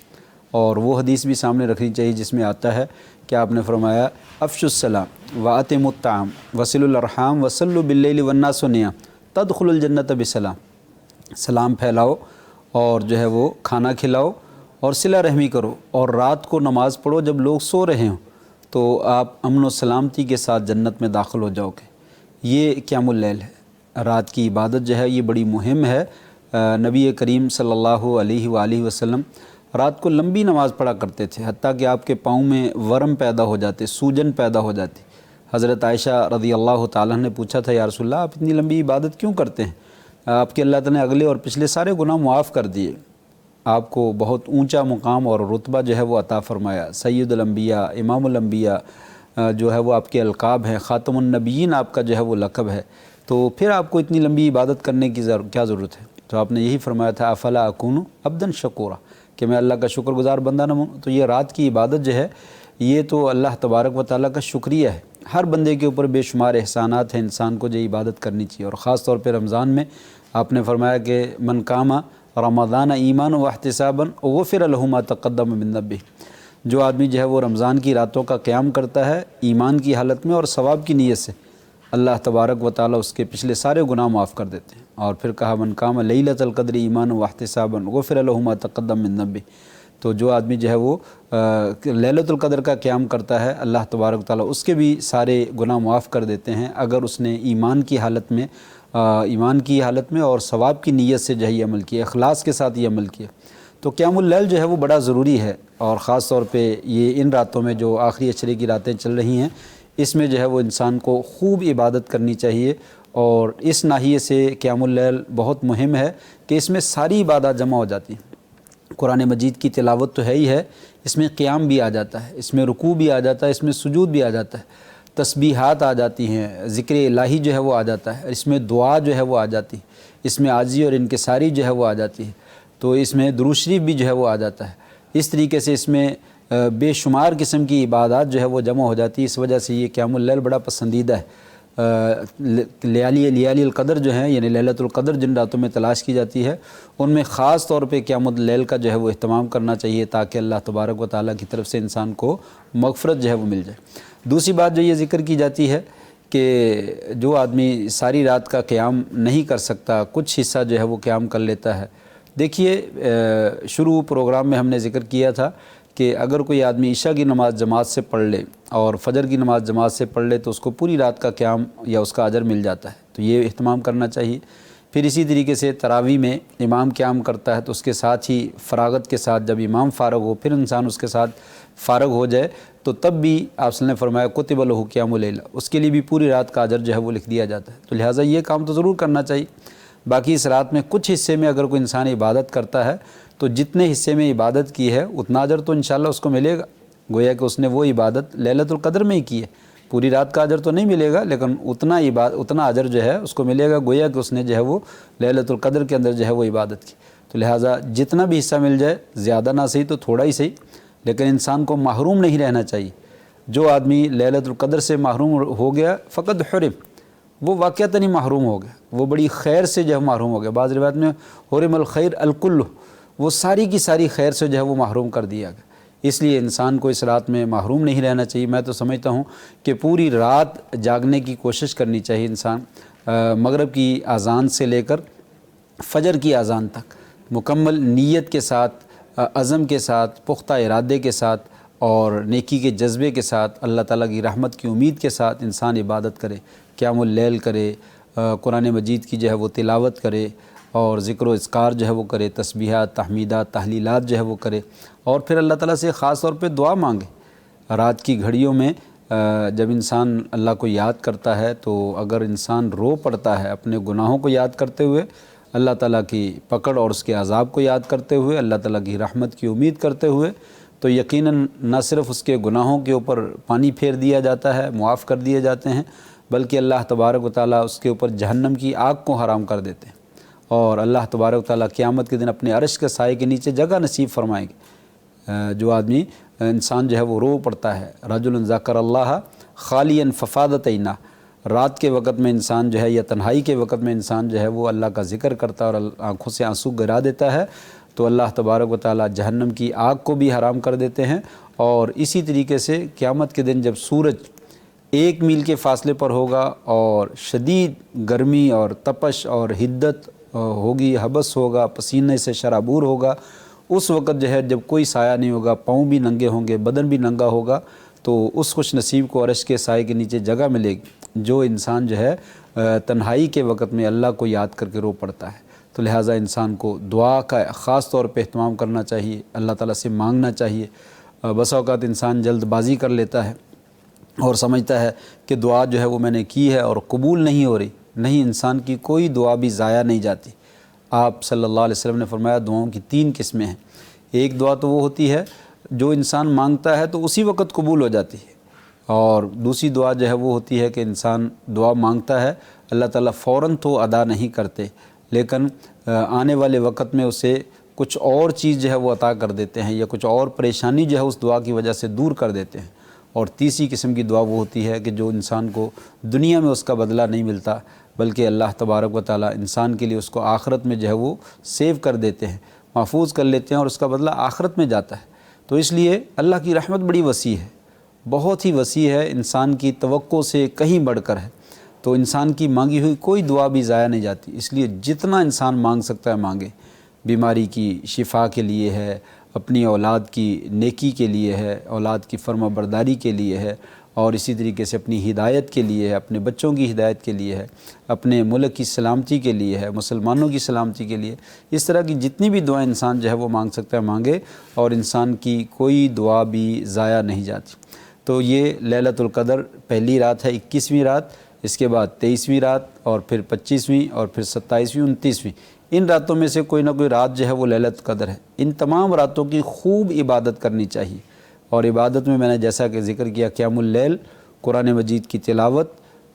اور وہ حدیث بھی سامنے رکھنی چاہیے جس میں آتا ہے کہ آپ نے فرمایا افشوا السلام وأطعموا الطعام وصلوا الارحام وصلوا باللیل والناس نیام تدخلوا الجنۃ بسلام. سلام پھیلاؤ اور جو ہے وہ کھانا کھلاؤ اور صلہ رحمی کرو, اور رات کو نماز پڑھو جب لوگ سو رہے ہوں تو آپ امن و سلامتی کے ساتھ جنت میں داخل ہو جاؤ گے۔ یہ قیام اللیل ہے، رات کی عبادت جو ہے یہ بڑی مہم ہے۔ نبی کریم صلی اللہ علیہ وآلہ وسلم رات کو لمبی نماز پڑھا کرتے تھے، حتیٰ کہ آپ کے پاؤں میں ورم پیدا ہو جاتے، سوجن پیدا ہو جاتی۔ حضرت عائشہ رضی اللہ تعالیٰ نے پوچھا تھا، یا رسول اللہ آپ اتنی لمبی عبادت کیوں کرتے ہیں؟ آپ کے اللہ تعالیٰ نے اگلے اور پچھلے سارے گناہ معاف کر دیے، آپ کو بہت اونچا مقام اور رتبہ جو ہے وہ عطا فرمایا، سید الانبیاء، امام الانبیاء جو ہے وہ آپ کے القاب ہیں، خاتم النبیین آپ کا جو ہے وہ لقب ہے، تو پھر آپ کو اتنی لمبی عبادت کرنے کی کیا ضرورت ہے؟ تو آپ نے یہی فرمایا تھا افلا اکون عبدا شکورا، کہ میں اللہ کا شکر گزار بندہ نہ ہوں۔ تو یہ رات کی عبادت جو ہے یہ تو اللہ تبارک و تعالیٰ کا شکریہ ہے، ہر بندے کے اوپر بے شمار احسانات ہیں، انسان کو جو عبادت کرنی چاہیے، اور خاص طور پہ رمضان میں آپ نے فرمایا کہ من قام رمضان ایمان و احتسابا غفر له ما تقدم من ذنبہ، جو آدمی جو ہے وہ رمضان کی راتوں کا قیام کرتا ہے ایمان کی حالت میں اور ثواب کی نیت سے، اللہ تبارک و تعالیٰ اس کے پچھلے سارے گناہ معاف کر دیتے ہیں۔ اور پھر کہا من قام لیلۃ القدر ایمان و احتسابا غفر له ما تقدم من ذنبہ، تو جو آدمی جو ہے وہ لیلۃ القدر کا قیام کرتا ہے اللہ تبارک و تعالیٰ اس کے بھی سارے گناہ معاف کر دیتے ہیں، اگر اس نے ایمان کی حالت میں اور ثواب کی نیت سے جو ہے یہ عمل کیا، اخلاص کے ساتھ یہ عمل کیا۔ تو قیام اللیل جو ہے وہ بڑا ضروری ہے، اور خاص طور پہ یہ ان راتوں میں جو آخری عشرے کی راتیں چل رہی ہیں اس میں جو ہے وہ انسان کو خوب عبادت کرنی چاہیے، اور اس ناحیے سے قیام اللیل بہت مہم ہے کہ اس میں ساری عبادات جمع ہو جاتی ہیں۔ قرآن مجید کی تلاوت تو ہے ہی ہے، اس میں قیام بھی آ جاتا ہے، اس میں رکوع بھی آ جاتا ہے، اس میں سجود بھی آ جاتا ہے، تسبیحات آ جاتی ہیں، ذکر الہی جو ہے وہ آ جاتا ہے، اس میں دعا جو ہے وہ آ جاتی ہے، اس میں عاجزی اور انکساری جو ہے وہ آ جاتی ہے، تو اس میں درود شریف بھی جو ہے وہ آ جاتا ہے۔ اس طریقے سے اس میں بے شمار قسم کی عبادات جو ہے وہ جمع ہو جاتی ہے، اس وجہ سے یہ قیام اللیل بڑا پسندیدہ ہے۔ لیالی القدر جو ہیں، یعنی لیلۃ القدر جن راتوں میں تلاش کی جاتی ہے، ان میں خاص طور پہ قیام اللیل کا جو ہے وہ اہتمام کرنا چاہیے، تاکہ اللہ تبارک و تعالیٰ کی طرف سے انسان کو مغفرت جو ہے وہ مل جائے۔ دوسری بات جو یہ ذکر کی جاتی ہے کہ جو آدمی ساری رات کا قیام نہیں کر سکتا، کچھ حصہ جو ہے وہ قیام کر لیتا ہے۔ دیکھیے شروع پروگرام میں ہم نے ذکر کیا تھا کہ اگر کوئی آدمی عشاء کی نماز جماعت سے پڑھ لے اور فجر کی نماز جماعت سے پڑھ لے تو اس کو پوری رات کا قیام یا اس کا اجر مل جاتا ہے، تو یہ اہتمام کرنا چاہیے۔ پھر اسی طریقے سے تراویح میں امام قیام کرتا ہے تو اس کے ساتھ ہی فراغت کے ساتھ جب امام فارغ ہو پھر انسان اس کے ساتھ فارغ ہو جائے تو تب بھی آپ صلی اللہ علیہ وسلم نے فرمایا کتب لہ قیام اللیل، اس کے لیے بھی پوری رات کا اجر جو ہے وہ لکھ دیا جاتا ہے۔ تو لہٰذا یہ کام تو ضرور کرنا چاہیے۔ باقی اس رات میں کچھ حصے میں اگر کوئی انسان عبادت کرتا ہے تو جتنے حصے میں عبادت کی ہے اتنا اجر تو انشاءاللہ اس کو ملے گا، گویا کہ اس نے وہ عبادت لیلۃ القدر میں ہی کی ہے، پوری رات کا اجر تو نہیں ملے گا لیکن اتنا اجر جو ہے اس کو ملے گا، گویا کہ اس نے جو ہے وہ لیلۃ القدر کے اندر جو ہے وہ عبادت کی۔ تو لہٰذا جتنا بھی حصہ مل جائے، زیادہ نہ صحیح تو تھوڑا ہی صحیح، لیکن انسان کو محروم نہیں رہنا چاہیے۔ جو آدمی لیلۃ القدر سے محروم ہو گیا فقط حرم، وہ واقعتاً ہی محروم ہو گیا، وہ بڑی خیر سے جو ہے محروم ہو گیا۔ بعض روایت میں حرم الخیر الکل، وہ ساری کی ساری خیر سے جو ہے وہ محروم کر دیا گیا۔ اس لیے انسان کو اس رات میں محروم نہیں رہنا چاہیے۔ میں تو سمجھتا ہوں کہ پوری رات جاگنے کی کوشش کرنی چاہیے انسان، مغرب کی اذان سے لے کر فجر کی اذان تک مکمل نیت کے ساتھ، عزم کے ساتھ، پختہ ارادے کے ساتھ اور نیکی کے جذبے کے ساتھ، اللہ تعالیٰ کی رحمت کی امید کے ساتھ انسان عبادت کرے، قیام اللیل کرے، قرآن مجید کی جو ہے وہ تلاوت کرے اور ذکر و اذکار جو ہے وہ کرے، تسبیحات، تحمیدات، تحلیلات جو ہے وہ کرے، اور پھر اللہ تعالیٰ سے خاص طور پہ دعا مانگے۔ رات کی گھڑیوں میں جب انسان اللہ کو یاد کرتا ہے تو اگر انسان رو پڑتا ہے اپنے گناہوں کو یاد کرتے ہوئے، اللہ تعالیٰ کی پکڑ اور اس کے عذاب کو یاد کرتے ہوئے، اللہ تعالیٰ کی رحمت کی امید کرتے ہوئے، تو یقیناً نہ صرف اس کے گناہوں کے اوپر پانی پھیر دیا جاتا ہے، معاف کر دیے جاتے ہیں، بلکہ اللہ تبارک و تعالیٰ اس کے اوپر جہنم کی آگ کو حرام کر دیتے ہیں، اور اللہ تبارک و تعالیٰ قیامت کے دن اپنے عرش کے سائے کے نیچے جگہ نصیب فرمائیں گے۔ جو آدمی انسان جو ہے وہ رو پڑتا ہے، رجل ذکر اللہ خالیا ففاضت عیناہ، رات کے وقت میں انسان جو ہے یا تنہائی کے وقت میں انسان جو ہے وہ اللہ کا ذکر کرتا ہے اور آنکھوں سے آنسو گرا دیتا ہے، تو اللہ تبارک و تعالیٰ جہنم کی آگ کو بھی حرام کر دیتے ہیں۔ اور اسی طریقے سے قیامت کے دن جب سورج 1 میل کے فاصلے پر ہوگا اور شدید گرمی اور تپش اور حدت ہوگی، حبس ہوگا، پسینے سے شرابور ہوگا، اس وقت جو ہے جب کوئی سایہ نہیں ہوگا، پاؤں بھی ننگے ہوں گے، بدن بھی ننگا ہوگا، تو اس خوش نصیب کو عرش کے سائے کے نیچے جگہ ملے گی جو انسان جو ہے تنہائی کے وقت میں اللہ کو یاد کر کے رو پڑتا ہے۔ تو لہٰذا انسان کو دعا کا خاص طور پہ اہتمام کرنا چاہیے، اللہ تعالیٰ سے مانگنا چاہیے۔ بسا اوقات انسان جلد بازی کر لیتا ہے اور سمجھتا ہے کہ دعا جو ہے وہ میں نے کی ہے اور قبول نہیں ہو رہی۔ نہیں، انسان کی کوئی دعا بھی ضائع نہیں جاتی۔ آپ صلی اللہ علیہ وسلم نے فرمایا دعاؤں کی 3 قسمیں ہیں۔ ایک دعا تو وہ ہوتی ہے جو انسان مانگتا ہے تو اسی وقت قبول ہو جاتی ہے، اور دوسری دعا جو ہے وہ ہوتی ہے کہ انسان دعا مانگتا ہے، اللہ تعالیٰ فوراً تو ادا نہیں کرتے، لیکن آنے والے وقت میں اسے کچھ اور چیز جو ہے وہ عطا کر دیتے ہیں، یا کچھ اور پریشانی جو ہے اس دعا کی وجہ سے دور کر دیتے ہیں۔ اور تیسری قسم کی دعا وہ ہوتی ہے کہ جو انسان کو دنیا میں اس کا بدلہ نہیں ملتا، بلکہ اللہ تبارک و تعالیٰ انسان کے لیے اس کو آخرت میں جو ہے وہ سیو کر دیتے ہیں، محفوظ کر لیتے ہیں، اور اس کا بدلہ آخرت میں جاتا ہے۔ تو اس لیے اللہ کی رحمت بڑی وسیع ہے، بہت ہی وسیع ہے، انسان کی توقع سے کہیں بڑھ کر ہے۔ تو انسان کی مانگی ہوئی کوئی دعا بھی ضائع نہیں جاتی، اس لیے جتنا انسان مانگ سکتا ہے مانگے۔ بیماری کی شفا کے لیے ہے، اپنی اولاد کی نیکی کے لیے ہے، اولاد کی فرما برداری کے لیے ہے، اور اسی طریقے سے اپنی ہدایت کے لیے ہے، اپنے بچوں کی ہدایت کے لیے ہے، اپنے ملک کی سلامتی کے لیے ہے، مسلمانوں کی سلامتی کے لیے۔ اس طرح کی جتنی بھی دعائیں انسان جو ہے وہ مانگ سکتا ہے مانگے، اور انسان کی کوئی دعا بھی ضائع نہیں جاتی۔ تو یہ لیلۃ القدر پہلی رات ہے، 21ویں رات، اس کے بعد 23ویں رات، اور پھر 25ویں، اور پھر 27ویں، 29ویں۔ ان راتوں میں سے کوئی نہ کوئی رات جو ہے وہ لیلۃ القدر ہے۔ ان تمام راتوں کی خوب عبادت کرنی چاہیے، اور عبادت میں میں نے جیسا کہ ذکر کیا قیام اللیل، قرآن مجید کی تلاوت،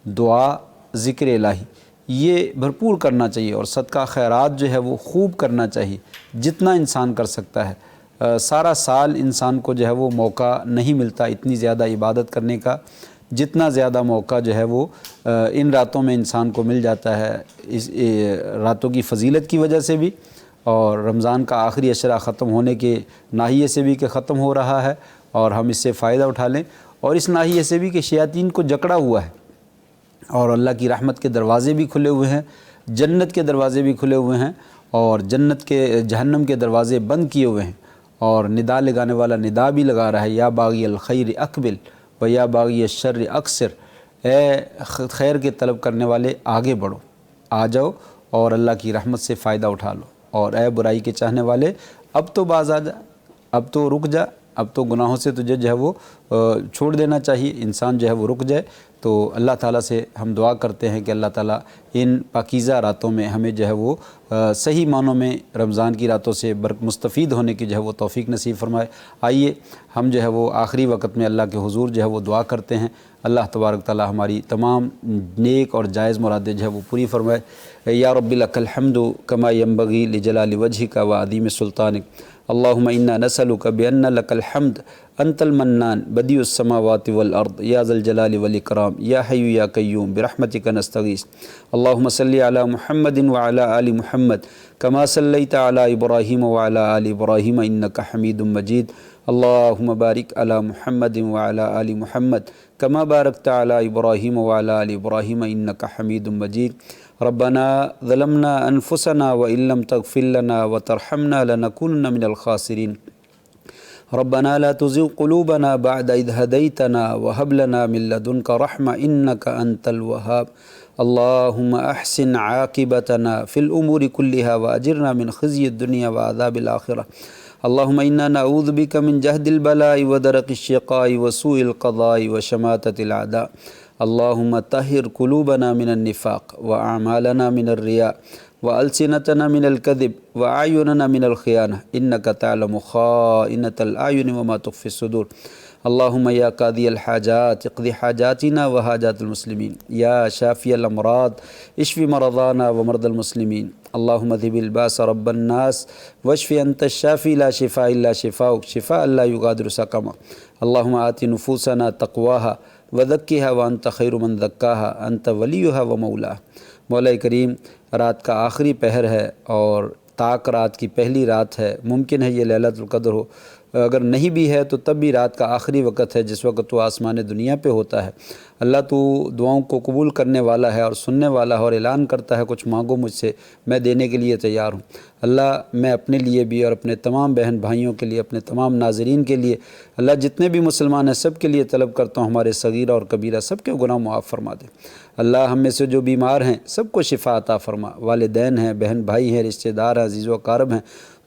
دعا، ذکر الہی، یہ بھرپور کرنا چاہیے، اور صدقہ خیرات جو ہے وہ خوب کرنا چاہیے جتنا انسان کر سکتا ہے۔ سارا سال انسان کو جو ہے وہ موقع نہیں ملتا اتنی زیادہ عبادت کرنے کا، جتنا زیادہ موقع جو ہے وہ ان راتوں میں انسان کو مل جاتا ہے، اس راتوں کی فضیلت کی وجہ سے بھی، اور رمضان کا آخری عشرہ ختم ہونے کے ناحیے سے بھی کہ ختم ہو رہا ہے اور ہم اس سے فائدہ اٹھا لیں، اور اس ناحیے سے بھی کہ شیاطین کو جکڑا ہوا ہے، اور اللہ کی رحمت کے دروازے بھی کھلے ہوئے ہیں، جنت کے دروازے بھی کھلے ہوئے ہیں، اور جہنم کے دروازے بند کیے ہوئے ہیں، اور ندا لگانے والا ندا بھی لگا رہا ہے، یا باغی الخیر اقبل و یا باغی الشر اقصر، اے خیر کے طلب کرنے والے آگے بڑھو، آ جاؤ اور اللہ کی رحمت سے فائدہ اٹھا لو، اور اے برائی کے چاہنے والے اب تو باز آ جا، اب تو رک جا، اب تو گناہوں سے تجھے جو ہے وہ چھوڑ دینا چاہیے، انسان جو ہے وہ رک جائے۔ تو اللہ تعالیٰ سے ہم دعا کرتے ہیں کہ اللہ تعالیٰ ان پاکیزہ راتوں میں ہمیں جو ہے وہ صحیح معنوں میں رمضان کی راتوں سے مستفید ہونے کی جو ہے وہ توفیق نصیب فرمائے۔ آئیے ہم جو ہے وہ آخری وقت میں اللہ کے حضور جو ہے وہ دعا کرتے ہیں، اللہ تبارک تعالیٰ ہماری تمام نیک اور جائز مرادیں جو ہے وہ پوری فرمائے۔ یا رب لک الحمد کما ینبغی لجلال وجہک و عظیم سلطانک، اللہم انا نسألک بان لک الحمد انت المنان بدیع السماوات والارض یا ذا الجلال والاکرام یا حی یا قیوم برحمتک نستغیث۔ اللہم صلی علی محمد وعلی آل محمد کما صلیت علی ابراہیم وعلی آل ابراہیم انک حمید مجید۔ اللہم بارک علی محمد وعلی آل محمد کما بارکت علی ابراہیم وعلی آل ابراہیم انک حمید مجید۔ ربنا ظلمنا انفسنا وان لم تغفر لنا وترحمنا لنكونن من الخاسرین۔ ربنا لا تزغ قلوبنا بعد إذ هديتنا وهب لنا من لدنك رحمة إنك أنت الوهاب۔ اللهم أحسن عاقبتنا في الأمور كلها وأجرنا من خزي الدنيا وعذاب الآخرة۔ اللهم إنا نعوذ بك من جهد البلاء ودرك الشقاء وسوء القضاء وشماتة الأعداء۔ اللهم طهر قلوبنا من النفاق وأعمالنا من الرياء وألسنتنا من الكذب وأعيننا من الخيانة إنك تعلم خائنة الأعين وما تخفي الصدور۔ اللهم يا قاضي الحاجات اقض حاجاتنا وحاجات المسلمين، يا شافي الأمراض اشف مرضانا ومرضى المسلمين۔ اللهم ذهب الباس رب الناس واشف أنت الشافي لا شفاء إلا شفاؤك شفاء لا يغادر سقما۔ اللهم آت نفوسنا تقواها وزكها وأنت خير من زكاها أنت وليها ومولاها۔ مولا کریم، رات کا آخری پہر ہے اور طاق رات کی پہلی رات ہے، ممکن ہے یہ لیلۃ القدر ہو، اگر نہیں بھی ہے تو تب بھی رات کا آخری وقت ہے جس وقت وہ آسمان دنیا پہ ہوتا ہے۔ اللہ تو دعاؤں کو قبول کرنے والا ہے اور سننے والا ہے، اور اعلان کرتا ہے کچھ مانگو مجھ سے، میں دینے کے لیے تیار ہوں۔ اللہ میں اپنے لیے بھی اور اپنے تمام بہن بھائیوں کے لیے، اپنے تمام ناظرین کے لیے، اللہ جتنے بھی مسلمان ہیں سب کے لیے طلب کرتا ہوں ہمارے صغیرہ اور کبیرہ سب کے گناہ معاف فرما دے۔ اللہ ہم میں سے جو بیمار ہیں سب کو شفا عطا فرما، والدین ہیں، بہن بھائی ہیں، رشتہ دار ہیں، عزیز و اقارب ہیں،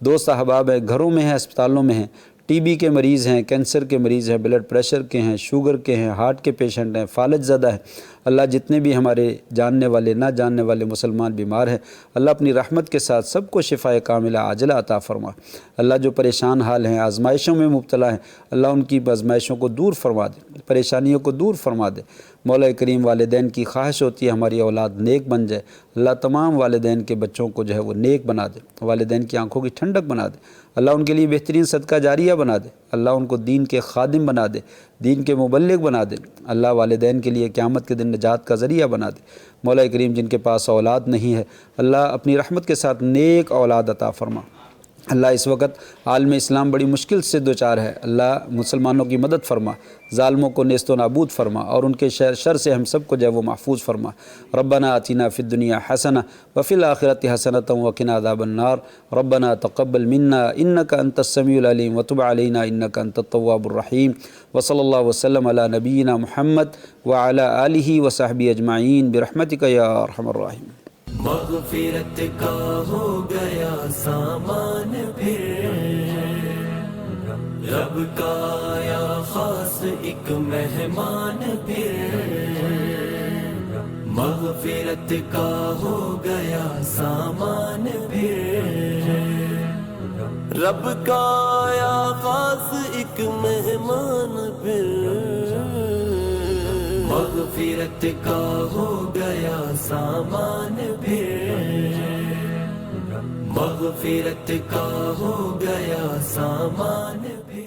دوست احباب ہیں، گھروں میں ہیں، اسپتالوں میں ہیں، ٹی بی کے مریض ہیں، کینسر کے مریض ہیں، بلڈ پریشر کے ہیں، شوگر کے ہیں، ہارٹ کے پیشنٹ ہیں، فالج زدہ ہیں۔ اللہ جتنے بھی ہمارے جاننے والے نہ جاننے والے مسلمان بیمار ہیں اللہ اپنی رحمت کے ساتھ سب کو شفاء کاملہ عاجلہ عطا فرما۔ اللہ جو پریشان حال ہیں، آزمائشوں میں مبتلا ہیں، اللہ ان کی آزمائشوں کو دور فرما دے، پریشانیوں کو دور فرما دے۔ مولا کریم والدین کی خواہش ہوتی ہے ہماری اولاد نیک بن جائے، اللہ تمام والدین کے بچوں کو جو ہے وہ نیک بنا دے، والدین کی آنکھوں کی ٹھنڈک بنا دے، اللہ ان کے لیے بہترین صدقہ جاریہ بنا دے، اللہ ان کو دین کے خادم بنا دے، دین کے مبلغ بنا دے، اللہ والدین کے لیے قیامت کے دن نجات کا ذریعہ بنا دے۔ مولا کریم جن کے پاس اولاد نہیں ہے اللہ اپنی رحمت کے ساتھ نیک اولاد عطا فرما۔ اللہ اس وقت عالم اسلام بڑی مشکل سے دوچار ہے، اللہ مسلمانوں کی مدد فرما، ظالموں کو نیست و نابود فرما، اور ان کے شر سے ہم سب کو جو ہے وہ محفوظ فرما۔ ربنا آتنا فی الدنیا حسنہ وفی الآخرۃ حسنۃ وقنا عذاب النار، ربنا تقبل منا انک انت السمیع العلیم وتب علینا انک انت التواب الرحیم، وصلی اللہ وسلم علی نبینا محمد وعلی آلہ وصحبہ اجمعین برحمتک یا ارحم الراحمین۔ مغفرت کا ہو گیا سامان پھر، رب کا آیا خاص ایک مہمان پھر، مغفرت کا ہو گیا سامان پھر، رب کا آیا خاص ایک مہمان پھر، مغفرت کا ہو گیا سامان پھر، مغفرت کا ہو گیا سامان پھر۔